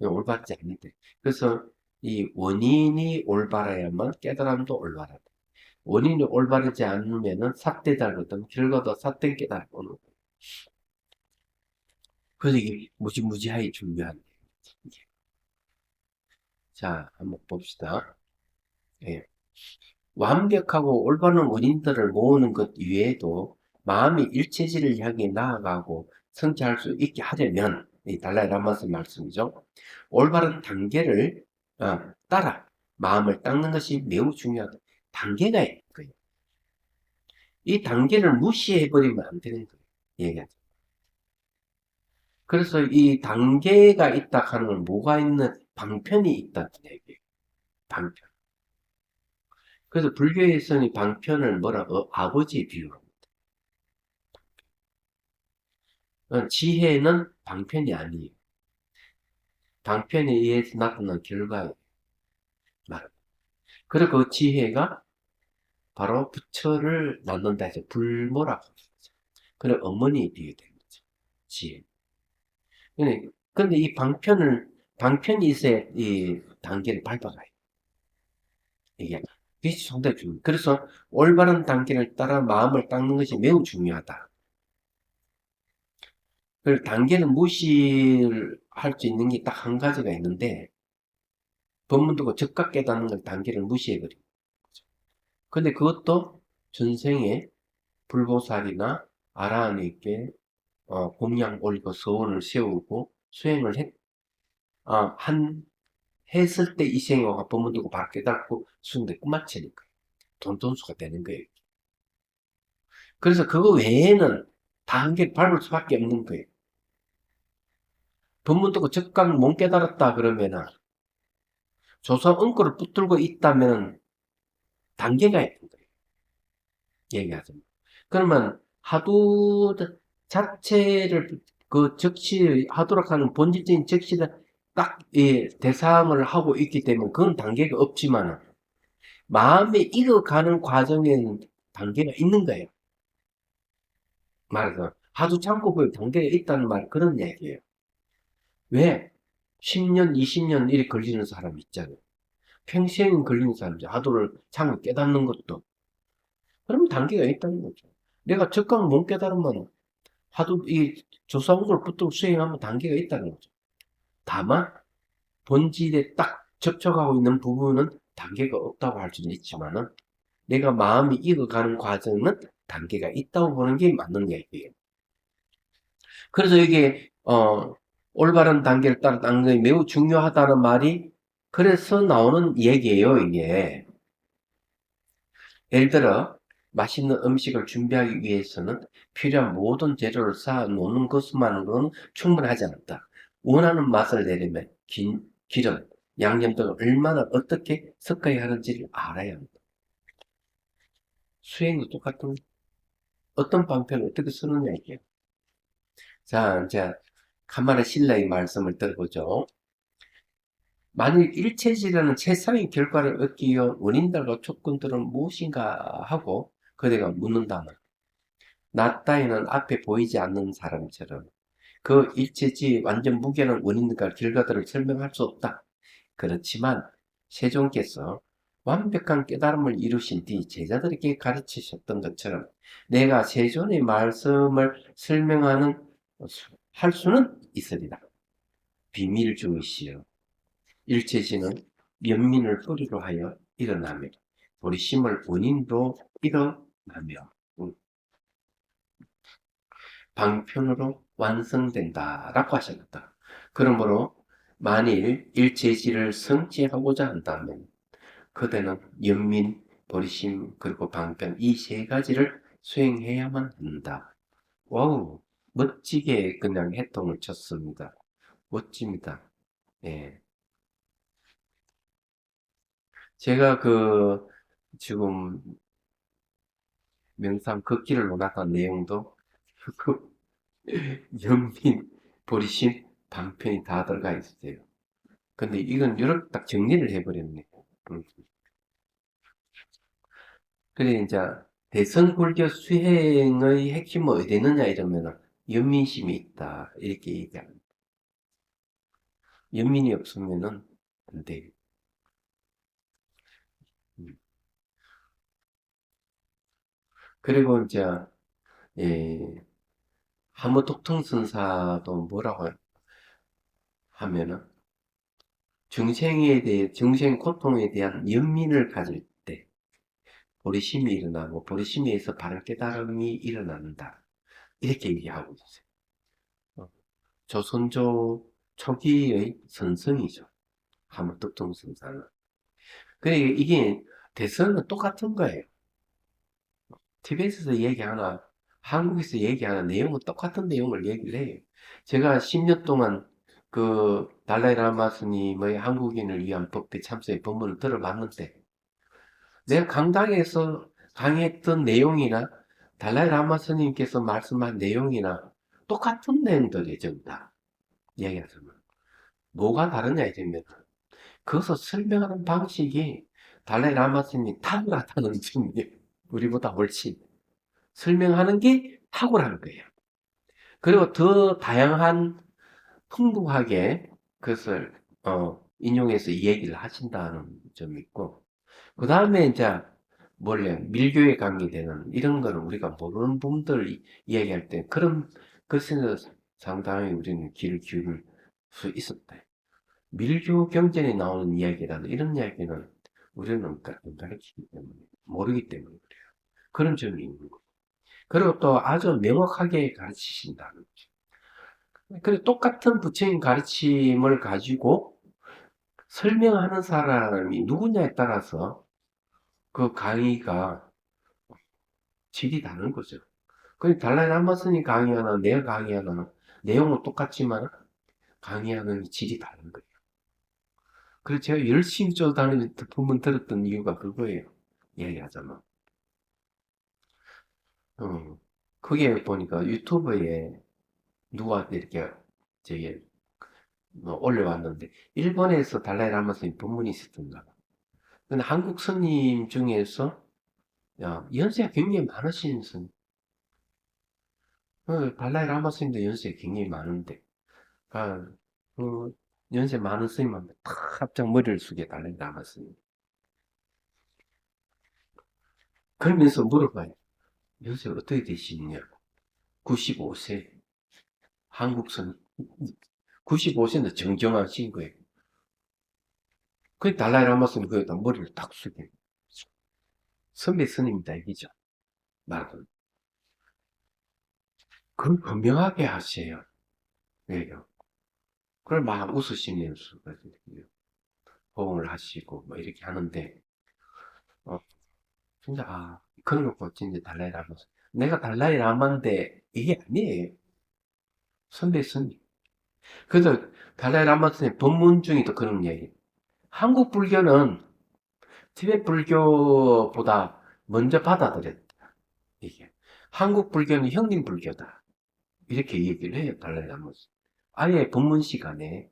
올바르지 않는데. 그래서 이 원인이 올바라야만 깨달음도 올바르다. 원인이 올바르지 않으면은 삿대다거든. 결과도 삿된 깨달음 오는 거예요. 그래서 이게 무지무지하게 중요한 얘기예요. 자, 한번 봅시다. 예. 완벽하고 올바른 원인들을 모으는 것 이외에도 마음이 일체지를 향해 나아가고 성취할 수 있게 하려면, 이 달라이 라마스 말씀이죠. 올바른 단계를 따라 마음을 닦는 것이 매우 중요하다. 단계가 있는 거예요. 이 단계를 무시해버리면 안 되는 거예요. 얘기하죠. 그래서 이 단계가 있다 하는 건 뭐가 있는 방편이 있다는 얘기예요. 방편. 그래서 불교에서는 방편을 아버지에 비유합니다. 지혜는 방편이 아니에요. 방편에 의해서 나타난 결과예요. 그리고 그 지혜가 바로 부처를 낳는다 해서 불모라고 하죠. 그래 어머니에 비유된 거죠. 지혜. 근데 이 방편이 있어야 이 단계를 밟아가요. 이게 빛이 상당히 중요해요. 그래서 올바른 단계를 따라 마음을 닦는 것이 매우 중요하다. 그 단계는 무시할 수 있는 게 딱 한 가지가 있는데, 법문도 즉각 깨닫는 걸 단계를 무시해버리고. 근데 그것도 전생에 불보살이나 아라한에게 공양 올리고 서원을 세우고 수행을 했을 때 이 생애가 법문도 바로 깨닫고 수행대 끝마치니까 돈돈수가 되는 거예요. 그래서 그거 외에는 단계를 밟을 수밖에 없는 거예요. 법문도 즉각 못 깨달았다 그러면은 조사 엉거를 붙들고 있다면 단계가 있는 거예요. 얘기하죠. 그러면 하도 자체를 그 적시 하도록 하는 본질적인 적시를 딱 대상을 하고 있기 때문에 그건 단계가 없지만 마음에 익어가는 과정에는 단계가 있는 거예요. 말해서 하도 참고 그 단계가 있다는 말 그런 얘기예요. 왜? 10년, 20년 이렇게 걸리는 사람 있잖아요. 평생 걸리는 사람이죠. 하도를 참고 깨닫는 것도. 그러면 단계가 있다는 거죠. 내가 적각 못 깨달으면 하도 이 조사국을 붙들고 수행하면 단계가 있다는 거죠. 다만 본질에 딱 접촉하고 있는 부분은 단계가 없다고 할 수는 있지만은 내가 마음이 익어가는 과정은 단계가 있다고 보는 게 맞는 얘기예요. 그래서 이게 올바른 단계를 따라 닦는 게 매우 중요하다는 말이 그래서 나오는 얘기예요, 이게. 예를 들어 맛있는 음식을 준비하기 위해서는 필요한 모든 재료를 쌓아 놓는 것만으로는 충분하지 않다. 원하는 맛을 내려면 기름, 양념 등을 얼마나 어떻게 섞어야 하는지를 알아야 한다. 수행도 똑같은 어떤 방편을 어떻게 쓰느냐 이게. 자, 이제 간만에 신라의 말씀을 들어보죠. 만일 일체지라는 최상의 결과를 얻기 위한 원인들과 조건들은 무엇인가 하고 그대가 묻는다면 나 따위는 앞에 보이지 않는 사람처럼 그 일체지 완전 무게는 원인과 결과들을 설명할 수 없다. 그렇지만 세종께서 완벽한 깨달음을 이루신 뒤 제자들에게 가르치셨던 것처럼 내가 세존의 말씀을 설명하는 할 수는 있으리라. 비밀 중이시여 일체지는 연민을 뿌리로 하여 일어나며 도리심을 원인으로 일어나며 방편으로 완성된다라고 하셨다. 그러므로 만일 일체지를 성취하고자 한다면 그대는 연민, 도리심, 그리고 방편 이 세 가지를 수행해야만 한다. 와우, 멋지게 그냥 해통을 쳤습니다. 멋집니다. 예. 제가 지금 명상 걷기를 논하던 내용도 그 연민, 보리심, 방편이 다 들어가 있어요. 근데 이건 이렇게 딱 정리를 해버렸네. 음. 그래, 이제, 대성불교 수행의 핵심은 어디 있느냐 이러면 연민심이 있다. 이렇게 얘기합니다. 연민이 없으면은 안 돼요. 음. 그리고 이제, 예, 하무독통선사도 뭐라고 하면은, 중생 고통에 대한 연민을 가질 때, 보리심이 일어나고 보리심에서 바른 깨달음이 일어난다. 이렇게 얘기하고 있어요. 조선조 초기의 선성이죠. 한국특동선사는. 그러니까 이게 대선은 똑같은 거예요. TBS에서 얘기하나 한국에서 얘기하는 내용은 똑같은 내용을 얘기를 해요. 제가 10년 동안 그 달라이 라마 스님의 한국인을 위한 법대 참사의 법문을 들어봤는데 내가 강당에서 강의했던 내용이나 달라이 라마 스님께서 말씀한 내용이나 똑같은 내용들이에요. 전부 다 얘기하자면 뭐가 다르냐 이러면 그것을 설명하는 방식이 달라이 라마 스님이 탁월하다는 점이에요. 우리보다 훨씬 설명하는 게 탁월한 거예요. 그리고 더 다양한 풍부하게 그것을 인용해서 얘기를 하신다는 점이 있고 그 다음에 이제 원래 밀교에 관계되는 이런 거는 우리가 모르는 부분들 이야기할 때 그런 것에는 상당히 우리는 귀를 기울일 수 있었다. 밀교 경전에 나오는 이야기라는 이런 이야기는 우리는 안 가르치기 때문에 모르기 때문에 그래요. 그런 점이 있는 거예요. 그리고 또 아주 명확하게 가르치신다는 거죠. 그리고 똑같은 부처님 가르침을 가지고 설명하는 사람이 누구냐에 따라서 그 강의가 질이 다른 거죠. 그 달라이 라마 스님 강의하나 내가 강의하나 내용은 똑같지만 강의하는 질이 다른 거예요. 그래서 제가 열심히 쫓아다니는 부분 들었던 이유가 그거예요. 얘기하자면. 그게 보니까 유튜브에 누가 이렇게 저기 올려왔는데 일본에서 달라이 라마 스님 법문이 있었던가. 근데 한국 스님 중에서 연세가 굉장히 많으신 스님. 달라이 라마 스님도 연세가 굉장히 많은데 아, 그 연세 많은 스님한테 탁 합장 머리를 숙여 달라이 라마 스님. 그러면서 물어봐요. 연세가 어떻게 되시느냐? 95세. 한국 스님. 95세인데 정정하신 거예요. 그 달라이 라마 스님 거기다 머리를 탁 숙여. 선배 스님이다 이기죠. 말은. 그걸 분명하게 하세요. 왜요? 그걸 막 웃으시면서 호응을 하시고 뭐 이렇게 하는데 어, 진짜 그런 거 보고 진짜 달라이 라마 내가 달라이 라마인데 이게 아니에요. 선배 스님. 그래서 달라이 라마 스님 법문 중에도 그런 얘기. 한국 불교는 티베트 불교보다 먼저 받아들였다. 이게 한국 불교는 형님 불교다. 이렇게 얘기를 해요. 달라이 라마 스님. 아예 법문 시간에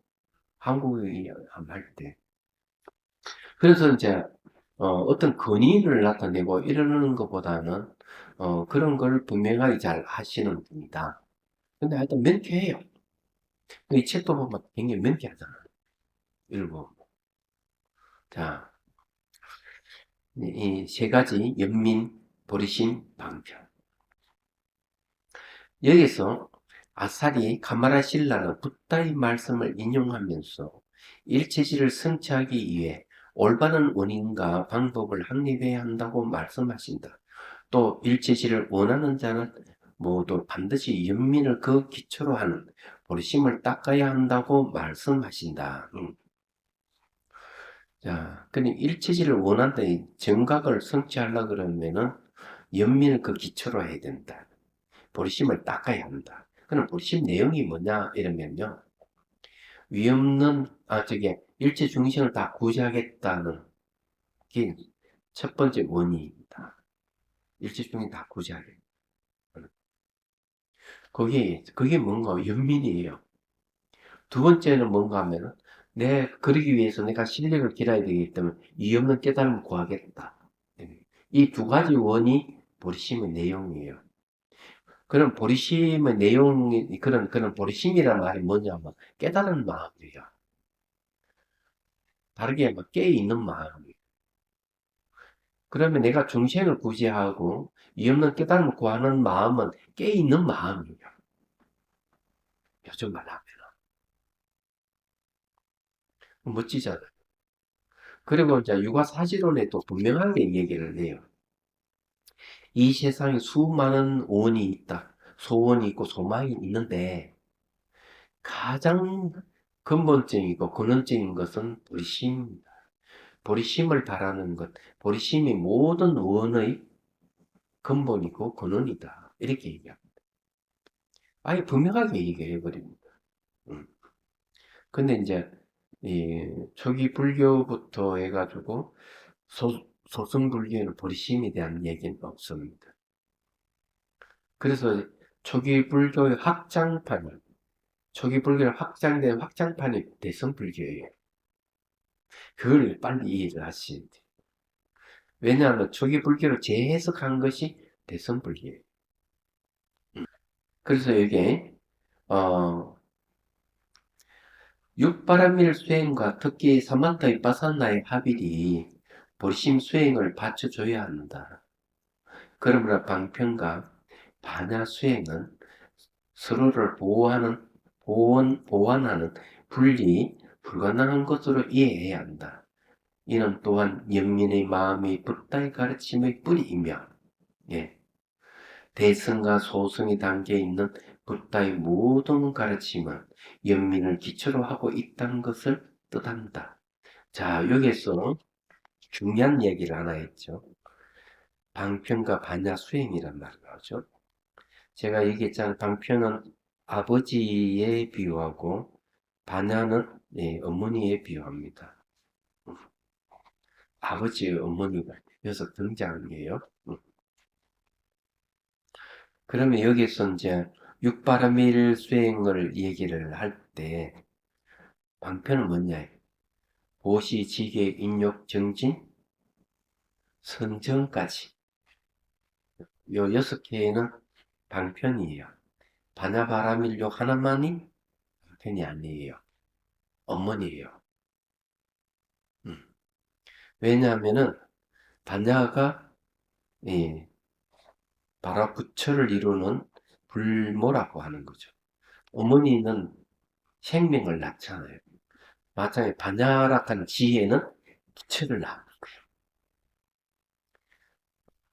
한국이 할 때. 그래서 이제 어떤 근인을 나타내고 이러는 것보다는 그런 걸 분명하게 잘 하시는 분이다. 근데 하여튼 명쾌해요. 이 책도 보면 굉장히 명쾌하잖아요. 일부. 자, 이 세 가지 연민, 보리심, 방편. 여기서 아사리 카마라 신라는 붓다의 말씀을 인용하면서 일체시를 성취하기 위해 올바른 원인과 방법을 확립해야 한다고 말씀하신다. 또 일체시를 원하는 자는 모두 반드시 연민을 그 기초로 하는 보리심을 닦아야 한다고 말씀하신다. 자, 그럼 일체시를 원한다. 정각을 성취하려고 그러면은 연민을 그 기초로 해야 된다. 보리심을 닦아야 한다. 그럼 보리심 내용이 뭐냐 이러면요. 위없는 일체 중생을 다 구제하겠다는 게 첫 번째 원인입니다. 일체 중생 다 구제하겠다. 그게 뭔가 연민이에요. 두 번째는 뭔가 하면은 그러기 위해서 내가 실력을 길어야 되기 때문에 위없는 깨달음을 구하겠다. 이 두 가지 원이 보리심의 내용이에요. 그런 보리심의 내용이, 그런 보리심이란 말이 뭐냐면 깨달은 마음이에요. 다르게 막 깨어있는 마음이에요. 그러면 내가 중생을 구제하고 위없는 깨달음을 구하는 마음은 깨어있는 마음이에요. 요즘 말하면. 멋지잖아요. 그리고 이제 육아사지론에 또 분명하게 얘기를 해요. 이 세상에 수많은 원이 있다. 소원이 있고 소망이 있는데 가장 근본적이고 근원적인 것은 보리심입니다. 보리심을 바라는 것, 보리심이 모든 원의 근본이고 근원이다. 이렇게 얘기합니다. 아예 분명하게 얘기해 버립니다. 근데 이제 이 초기 불교부터 해가지고 소승 불교에는 보리심에 대한 얘기는 없습니다. 그래서 초기 불교의 확장판, 초기 불교를 확장된 확장판이 대승 불교예요. 그걸 빨리 이해를 하셔야 돼요. 왜냐하면 초기 불교를 재해석한 것이 대승 불교예요. 그래서 이게 육바라밀 수행과 특히 사만타 위파사나의 합일이 보리심 수행을 받쳐줘야 한다. 그러므로 방편과 반야 수행은 서로를 보완하는 분리, 불가능한 것으로 이해해야 한다. 이는 또한 연민의 마음이 붓다의 가르침의 뿌리이며, 예, 대승과 소승의 단계에 있는 붓다의 모든 가르침은 연민을 기초로 하고 있다는 것을 뜻한다. 자, 여기에서 중요한 얘기를 하나 했죠. 방편과 반야 수행이란 말을 하죠. 제가 얘기했잖아요. 방편은 아버지에 비유하고 반야는 어머니에 비유합니다. 아버지의 어머니가 여기서 등장이에요. 그러면 여기서 이제 육바라밀 수행을 얘기를 할 때 방편은 뭐냐? 보시, 지계, 인욕, 정진, 선정까지 요 6개는 방편이에요. 반야바라밀욕 하나만이 방편이 아니에요. 어머니예요. 왜냐하면은 반야가 바로 부처를 이루는 불모라고 하는 거죠. 어머니는 생명을 낳잖아요. 마찬가지 반야락한 지혜는 부처를 낳는 거예요.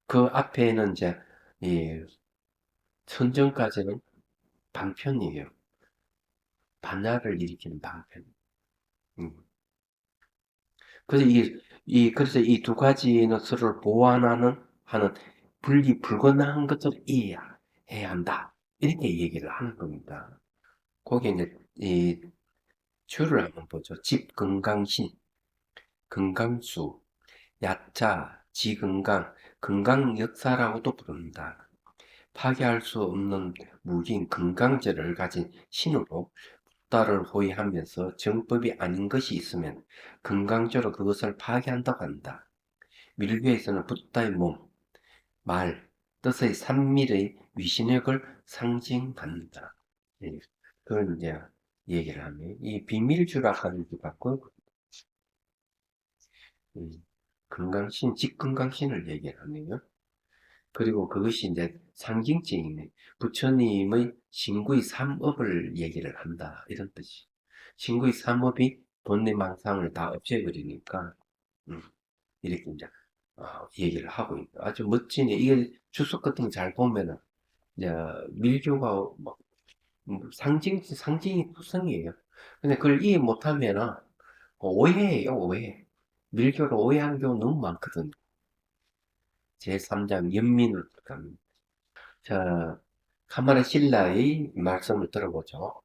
그 앞에는 이제 선정까지는 방편이에요. 반야를 일으키는 방편. 음. 그래서 이 두 가지는 서로를 하는 불가능한 것을 이해해야 한다. 이렇게 얘기를 하는 겁니다. 거기에 이제 이 주를 한번 보죠. 집건강신, 건강수, 야자, 지건강, 건강역사라고도 부릅니다. 파괴할 수 없는 무기인 건강제를 가진 신으로 붓다를 호위하면서 정법이 아닌 것이 있으면 건강제로 그것을 파괴한다고 한다. 밀교에서는 붓다의 몸, 말, 뜻의 산밀의 위신력을 상징한다. 예, 그걸 이제 얘기를 하면 이 비밀주라하는 게 바꿔 건강신, 직건강신을 얘기를 하네요. 그리고 그것이 이제 상징적이네. 부처님의 신구의 삼업을 얘기를 한다. 이런 뜻이. 신구의 삼업이 본내망상을 다 없애버리니까, 이렇게 이제, 얘기를 하고 있다. 아주 멋지네. 이게 주석 같은 거 잘 보면은, 이제, 밀교가 막, 상징이 투성이에요. 근데 그걸 이해 못하면은, 오해예요, 오해. 밀교를 오해하는 경우 너무 많거든. 제3장 연민을 갑니다. 자, 카마라 신라의 말씀을 들어보죠.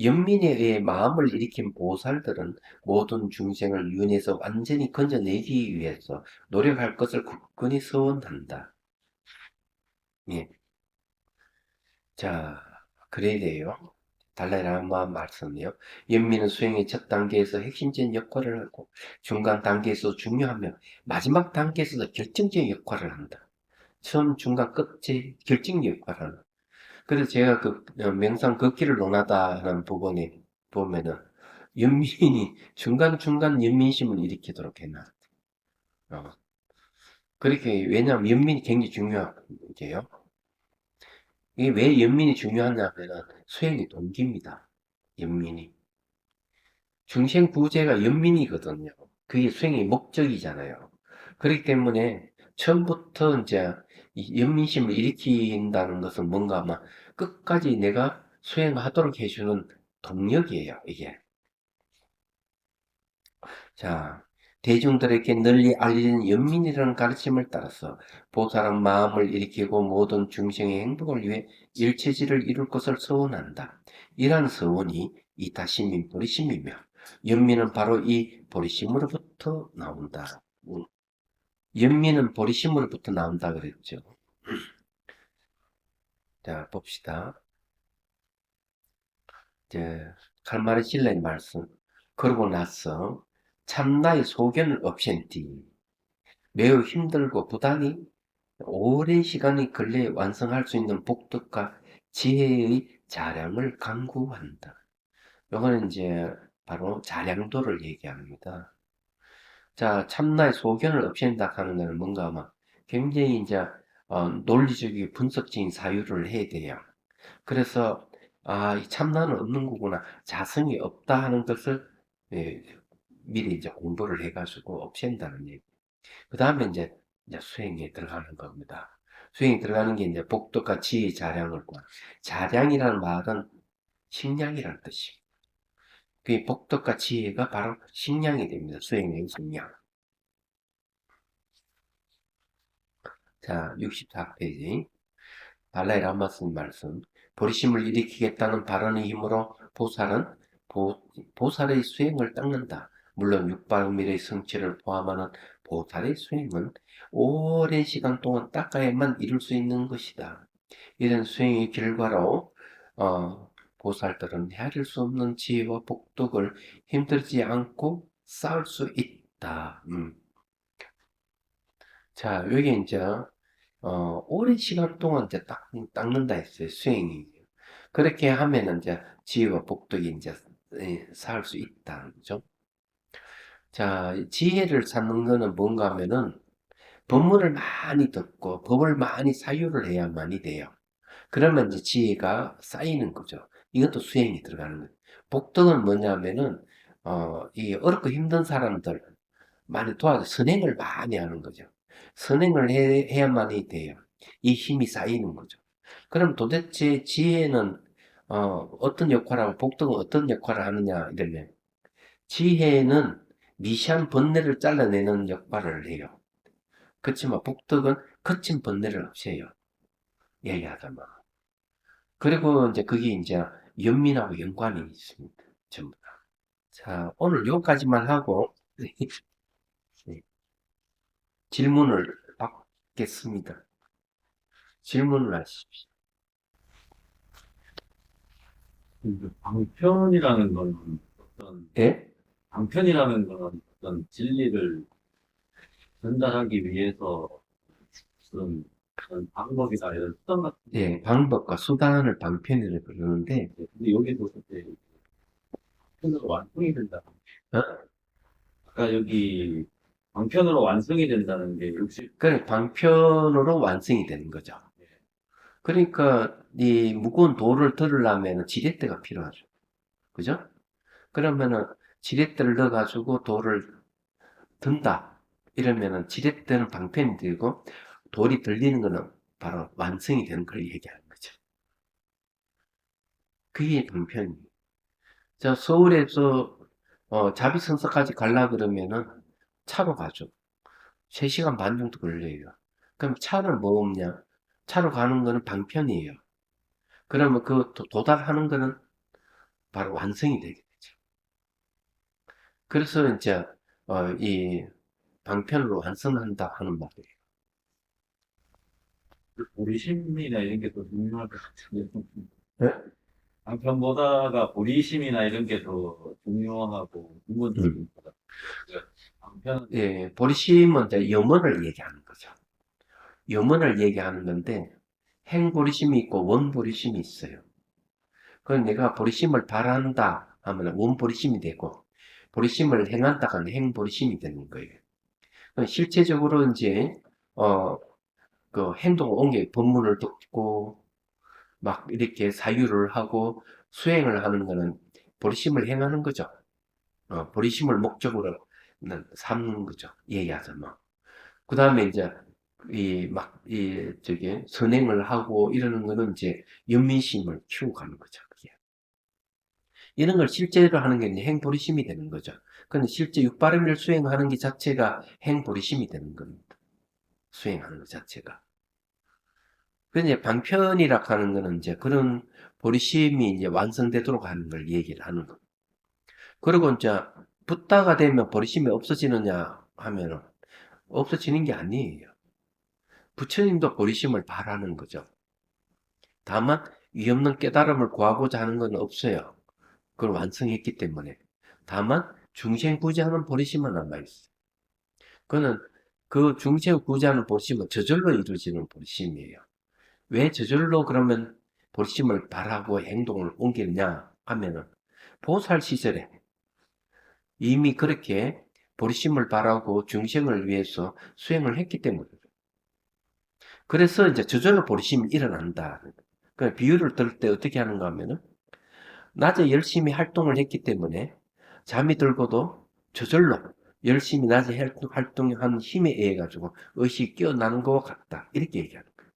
연민에 의해 마음을 일으킨 보살들은 모든 중생을 윤회에서 완전히 건져내기 위해서 노력할 것을 굳건히 서원한다. 예. 자, 그래야 돼요. 달라이라마 말씀이요. 연민은 수행의 첫 단계에서 핵심적인 역할을 하고 중간 단계에서 중요하며 마지막 단계에서도 결정적인 역할을 한다. 처음, 중간, 끝에 결정적 역할을 한다. 그래서 제가 그 명상 걷기를 논하다는 부분에 보면은 연민이 중간중간 연민심을 일으키도록 해놨대. 어. 그렇게 왜냐하면 연민이 굉장히 중요하게요. 이게 왜 연민이 중요하냐면은 수행의 동기입니다. 연민이. 중생 구제가 연민이거든요. 그게 수행의 목적이잖아요. 그렇기 때문에 처음부터 이제 이 연민심을 일으킨다는 것은 뭔가 막 끝까지 내가 수행하도록 해주는 동력이에요, 이게. 자, 대중들에게 널리 알려진 연민이라는 가르침을 따라서 보살은 마음을 일으키고 모든 중생의 행복을 위해 일체지를 이룰 것을 서원한다. 이러한 서원이 이타심인 보리심이며 연민은 바로 이 보리심으로부터 나온다. 연민은 보리심으로부터 나온다 그랬죠. 자, 봅시다. 이제 칼마르실레의 말씀. 그러고 나서 참나의 소견을 없앤 뒤 매우 힘들고 부단히 오랜 시간이 걸려 완성할 수 있는 복덕과 지혜의 자량을 강구한다. 이거는 이제 바로 자량도를 얘기합니다. 자, 참나의 소견을 없앤다 하는 것은 뭔가 막 굉장히 이제 논리적이고 분석적인 사유를 해야 돼요. 그래서 이 참나는 없는 거구나, 자성이 없다 하는 것을 예, 미리 이제 공부를 해가지고 없앤다는 얘기. 그 다음에 이제 수행에 들어가는 겁니다. 수행에 들어가는 게 이제 복덕과 지혜 자량을 과. 자량이라는 말은 식량이라는 뜻입니다. 그 복덕과 지혜가 바로 식량이 됩니다. 수행의 식량. 자, 64페이지. 발라이 라마스님 말씀. 보리심을 일으키겠다는 발언의 힘으로 보살은 보살의 수행을 닦는다. 물론 육바음일의 성취를 포함하는 보살의 수행은 오랜 시간 동안 닦아야만 이룰 수 있는 것이다. 이런 수행의 결과로 보살들은 헤아릴 수 없는 지혜와 복덕을 힘들지 않고 쌓을 수 있다. 자, 여기 이제 오랜 시간 동안 이제 닦는다 했어요, 수행이. 그렇게 하면은 이제 지혜와 복덕이 이제 쌓을 수 있다는 거죠. 자, 지혜를 찾는 거는 뭔가 하면은 법문을 많이 듣고 법을 많이 사유를 해야만이 돼요. 그러면 이제 지혜가 쌓이는 거죠. 이것도 수행이 들어가는 거예요. 복덕은 뭐냐면은 이 어렵고 힘든 사람들 많이 도와서 선행을 많이 하는 거죠. 선행을 해야만이 돼요. 이 힘이 쌓이는 거죠. 그럼 도대체 지혜는 어떤 역할을 하고 복덕은 어떤 역할을 하느냐 이러면, 지혜는 미시한 번뇌를 잘라내는 역할을 해요. 그렇지만 복덕은 거친 번뇌를 없애요. 얘기하자면. 그리고 이제 그게 이제 연민하고 연관이 있습니다. 전부 다. 자, 오늘 여기까지만 하고 네, 질문을 받겠습니다. 질문을 하십시오. 방편이라는 건 어떤, 예? 방편이라는 건 어떤 진리를 전달하기 위해서 무슨 그런 방법이나 이런 수단 같은 게 예, 방법과 수단을 방편이라고 그러는데, 있는데, 근데 여기도 그때 방편으로 완성이 된다. 어? 아까 여기 방편으로 완성이 된다는 게 60, 그 방편으로 완성이 되는 거죠. 그러니까 이 무거운 돌을 들으려면 지렛대가 필요하죠. 그죠? 그러면은 지렛대를 넣어가지고 돌을 든다. 이러면은 지렛대는 방편이 되고 돌이 들리는 거는 바로 완성이 되는 걸 얘기하는 거죠. 그게 방편이에요. 자, 서울에서 자비선서까지 가려 그러면은 차로 가죠. 3시간 반 정도 걸려요. 그럼 차를 뭐 없냐? 차로 가는 거는 방편이에요. 그러면 그 도달하는 거는 바로 완성이 되게 되죠. 그래서 이제 이 방편으로 완성한다 하는 말이에요. 보리심이나 이런 게 더 중요할 것 같은데. 네? 방편보다가 보리심이나 이런 게 더 중요하고 음. 근본적인 것 같아요. 방편은 예, 보리심은 이제 염원을 얘기하는 거죠. 염원을 얘기하는 건데 행보리심이 있고 원보리심이 있어요. 그건 내가 보리심을 바란다 하면 원보리심이 되고, 보리심을 행한다 하면 행보리심이 되는 거예요. 실제적으로 이제 어, 그 행동을 옮겨 법문을 듣고 막 이렇게 사유를 하고 수행을 하는 거는 보리심을 행하는 거죠. 보리심을 목적으로 삼는 거죠. 얘기하자면. 그 다음에 이제 선행을 하고 이러는 거는 이제 연민심을 키우고 가는 거죠. 그게. 이런 걸 실제로 하는 게 이제 행보리심이 되는 거죠. 근데 실제 육바름을 수행하는 게 자체가 행보리심이 되는 겁니다. 수행하는 것 자체가. 그래서 이제 방편이라 하는 거는 이제 그런 보리심이 이제 완성되도록 하는 걸 얘기를 하는 거. 그리고 이제 붓다가 되면 보리심이 없어지느냐 하면은 없어지는 게 아니에요. 부처님도 보리심을 바라는 거죠. 다만 위없는 깨달음을 구하고자 하는 건 없어요. 그걸 완성했기 때문에. 다만 중생 구제하는 보리심은 남아있어요. 그거는 그 중생을 구제하는 보리심은 저절로 이루어지는 보리심이에요. 왜 저절로 그러면 보리심을 바라고 행동을 옮기느냐 하면은 보살 시절에 이미 그렇게 보리심을 바라고 중생을 위해서 수행을 했기 때문에 그래서 이제 저절로 보리심이 일어난다. 그 비유를 들 때 어떻게 하는가 하면은 낮에 열심히 활동을 했기 때문에 잠이 들고도 저절로 열심히 낮에 활동한 힘에 의해 가지고 의식이 깨어나는 것과 같다. 이렇게 얘기하는 거예요.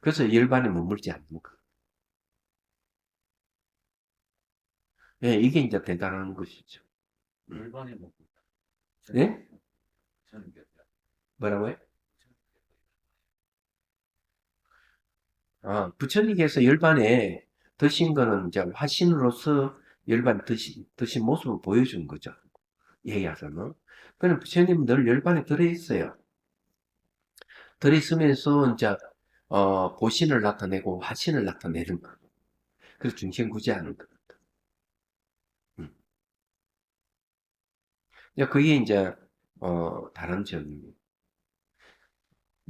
그래서 열반에 머물지 않는 거. 예, 이게 이제 대단한 것이죠. 일반에 먹고 예? 저는 게 뭐라고요? 아, 부처님께서 열반에 드신 거는 이제 화신으로서 열반 드신 모습을 보여준 거죠. 얘기하자면. 그럼 부처님은 늘 열반에 들어있어요. 들어있으면서 이제, 보신을 나타내고 화신을 나타내는 거. 그래서 중생구제하는 거. 음. 그게 이제, 다른 점입니다.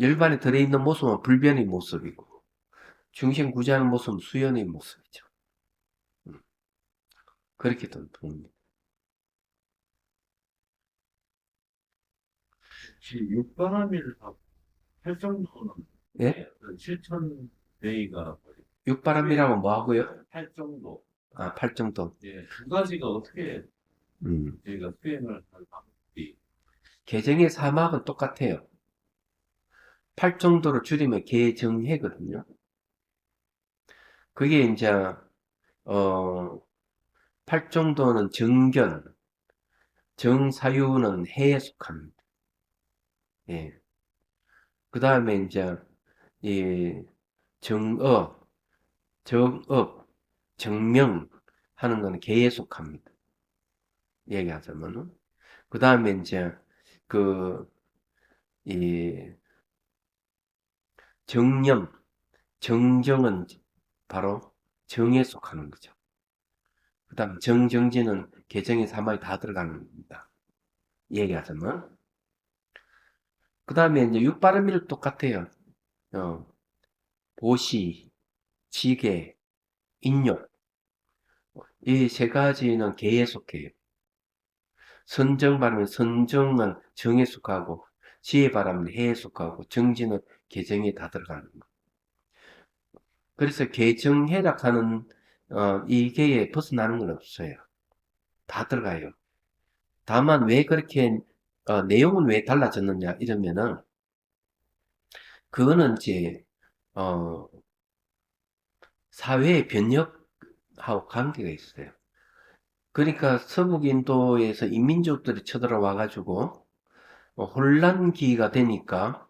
열반에 들어있는 모습은 불변의 모습이고, 중생구제하는 모습은 수연의 모습이죠. 음. 그렇게 봅니다. 혹시 육바람일 할 정도는 예? 실천 베이가 육바람이라면 뭐 하고요? 할 정도. 아, 팔정도. 예, 두 가지가 어떻게 음. 저희가 수행을 할 방법이 개정의 사막은 똑같아요. 팔정도로 줄이면 개정해거든요. 그게 이제, 팔정도는 정견, 정사유는 해에 속합니다. 예. 그 다음에 이제, 이, 정업, 정업, 정명 하는 건 개에 속합니다. 얘기하자면은. 그 다음에 이제, 그, 이, 정념, 정정은 바로 정에 속하는 거죠. 그 다음 정정지는 개정의 사마에 다 들어가는 겁니다. 얘기하자면. 그 다음에 이제 육바르미를 똑같아요. 어, 보시, 지계, 인욕. 이 세 가지는 개에 속해요. 선정 바람은 선정은 정에 속하고, 지혜 바람은 해에 속하고, 정지는 개정에 다 들어가는 거. 그래서 개정해락하는 이 개에 벗어나는 건 없어요. 다 들어가요. 다만 왜 그렇게 내용은 왜 달라졌느냐 이러면은 그거는 이제 어, 사회의 변혁하고 관계가 있어요. 그러니까 서북 인도에서 이민족들이 쳐들어와 가지고 혼란기가 되니까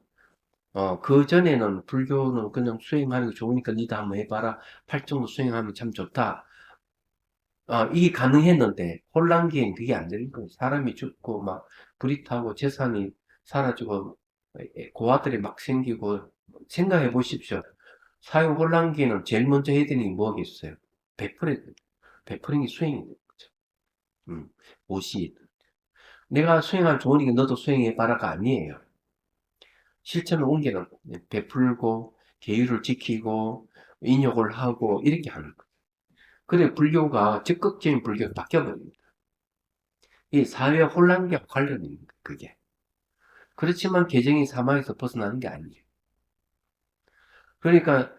그 전에는 불교는 그냥 수행하는 게 좋으니까 니도 한번 해봐라. 팔정도 수행하면 참 좋다. 이게 가능했는데 혼란기엔 그게 안 되는 거예요. 사람이 죽고 막 불이 타고 재산이 사라지고 고아들이 막 생기고 생각해 보십시오. 사회 혼란기에는 제일 먼저 해야 되는 게 뭐겠어요? 베풀어야 돼요. 베푸는 게 수행이 되는 거죠. 오시. 내가 수행하면 좋으니까 너도 수행해 봐라가 아니에요. 실천을 옮기는 거예요. 베풀고 계율을 지키고 인욕을 하고 이렇게 하는 거예요. 그래 불교가 적극적인 불교가 바뀌어버립니다. 이 사회 혼란과 관련이 그게. 그렇지만 개정이 사망에서 벗어나는 게 아니에요. 그러니까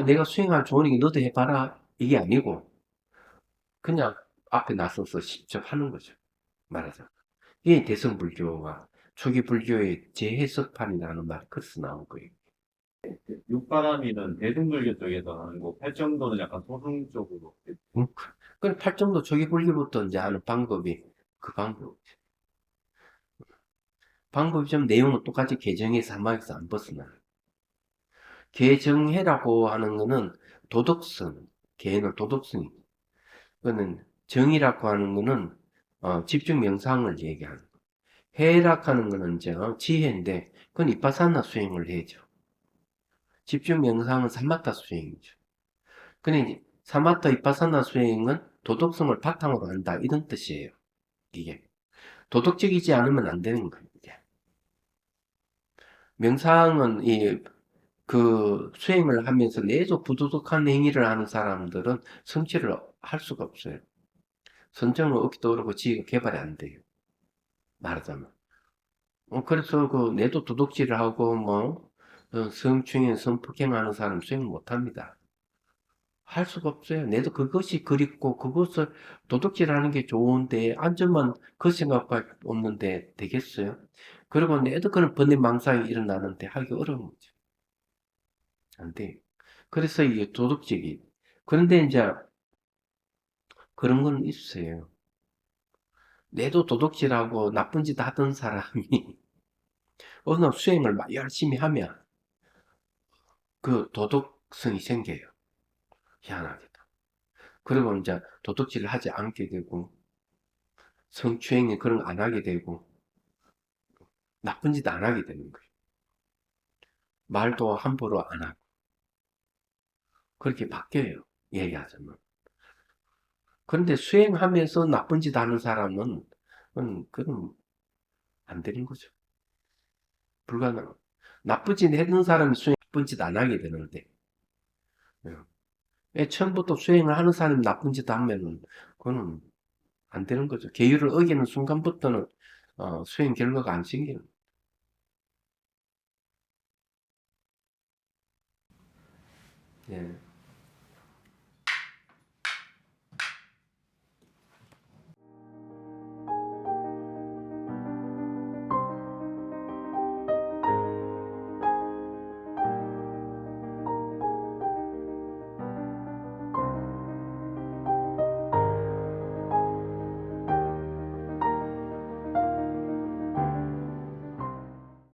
내가 수행할 좋으니까 너도 해봐라 이게 아니고 그냥 앞에 나서서 직접 하는 거죠. 말하자면. 이게 대성불교가 초기 불교의 재해석판이라는 말이 그래서 나온 거예요. 육바라밀은 대승불교 쪽에서 하는 거, 팔정도는 약간 소승 쪽으로. 음, 그 팔정도 초기 불교부터 이제 하는 방법이 그 방법. 방법이 좀 내용은 똑같이 개정해 사막에서 안 벗어나. 개정해라고 하는 거는 도덕성, 개는 도덕성이. 그거는 정이라고 하는 거는 집중 명상을 얘기하는 거. 해락하는 거는 이제 지혜인데 그건 이빠사나 수행을 해야죠. 집중 명상은 사마타 수행이죠. 근데 이제 사마타 이빠사나 수행은 도덕성을 바탕으로 한다 이런 뜻이에요. 이게 도덕적이지 않으면 안 되는 거예요. 이게. 명상은 그 수행을 하면서 내조 부도덕한 행위를 하는 사람들은 성취를 할 수가 없어요. 선정은 없기도 어렵고 지혜가 개발이 안 돼요. 말하자면. 그래서 그 내도 도둑질을 하고 뭐 성추행, 성폭행하는 사람 수행 못 합니다. 할 수가 없어요. 내도 그것이 그립고 그것을 도둑질하는 게 좋은데 안전만 그 생각밖에 없는데 되겠어요? 그리고 내도 그런 번뇌망상이 일어나는데 하기 어려운 거죠. 안 돼. 그래서 이게 도덕적이. 그런데 이제 그런 건 있어요. 내도 도둑질하고 나쁜 짓 하던 사람이 어느 수행을 막 열심히 하면 그 도덕성이 생겨요. 희한하게도. 그리고 이제 도둑질을 하지 않게 되고 성추행에 그런 거 안 하게 되고 나쁜 짓 안 하게 되는 거예요. 말도 함부로 안 하고 그렇게 바뀌어요. 얘기하자면. 그런데 수행하면서 나쁜 짓 하는 사람은 그건 안 되는 거죠. 불가능. 나쁜 짓 했는 사람이 수행 나쁜 짓 안 하게 되는데 처음부터 수행을 하는 사람이 나쁜 짓 하면은 그거는 안 되는 거죠. 계율을 어기는 순간부터는 수행 결과가 안 생기는. 예.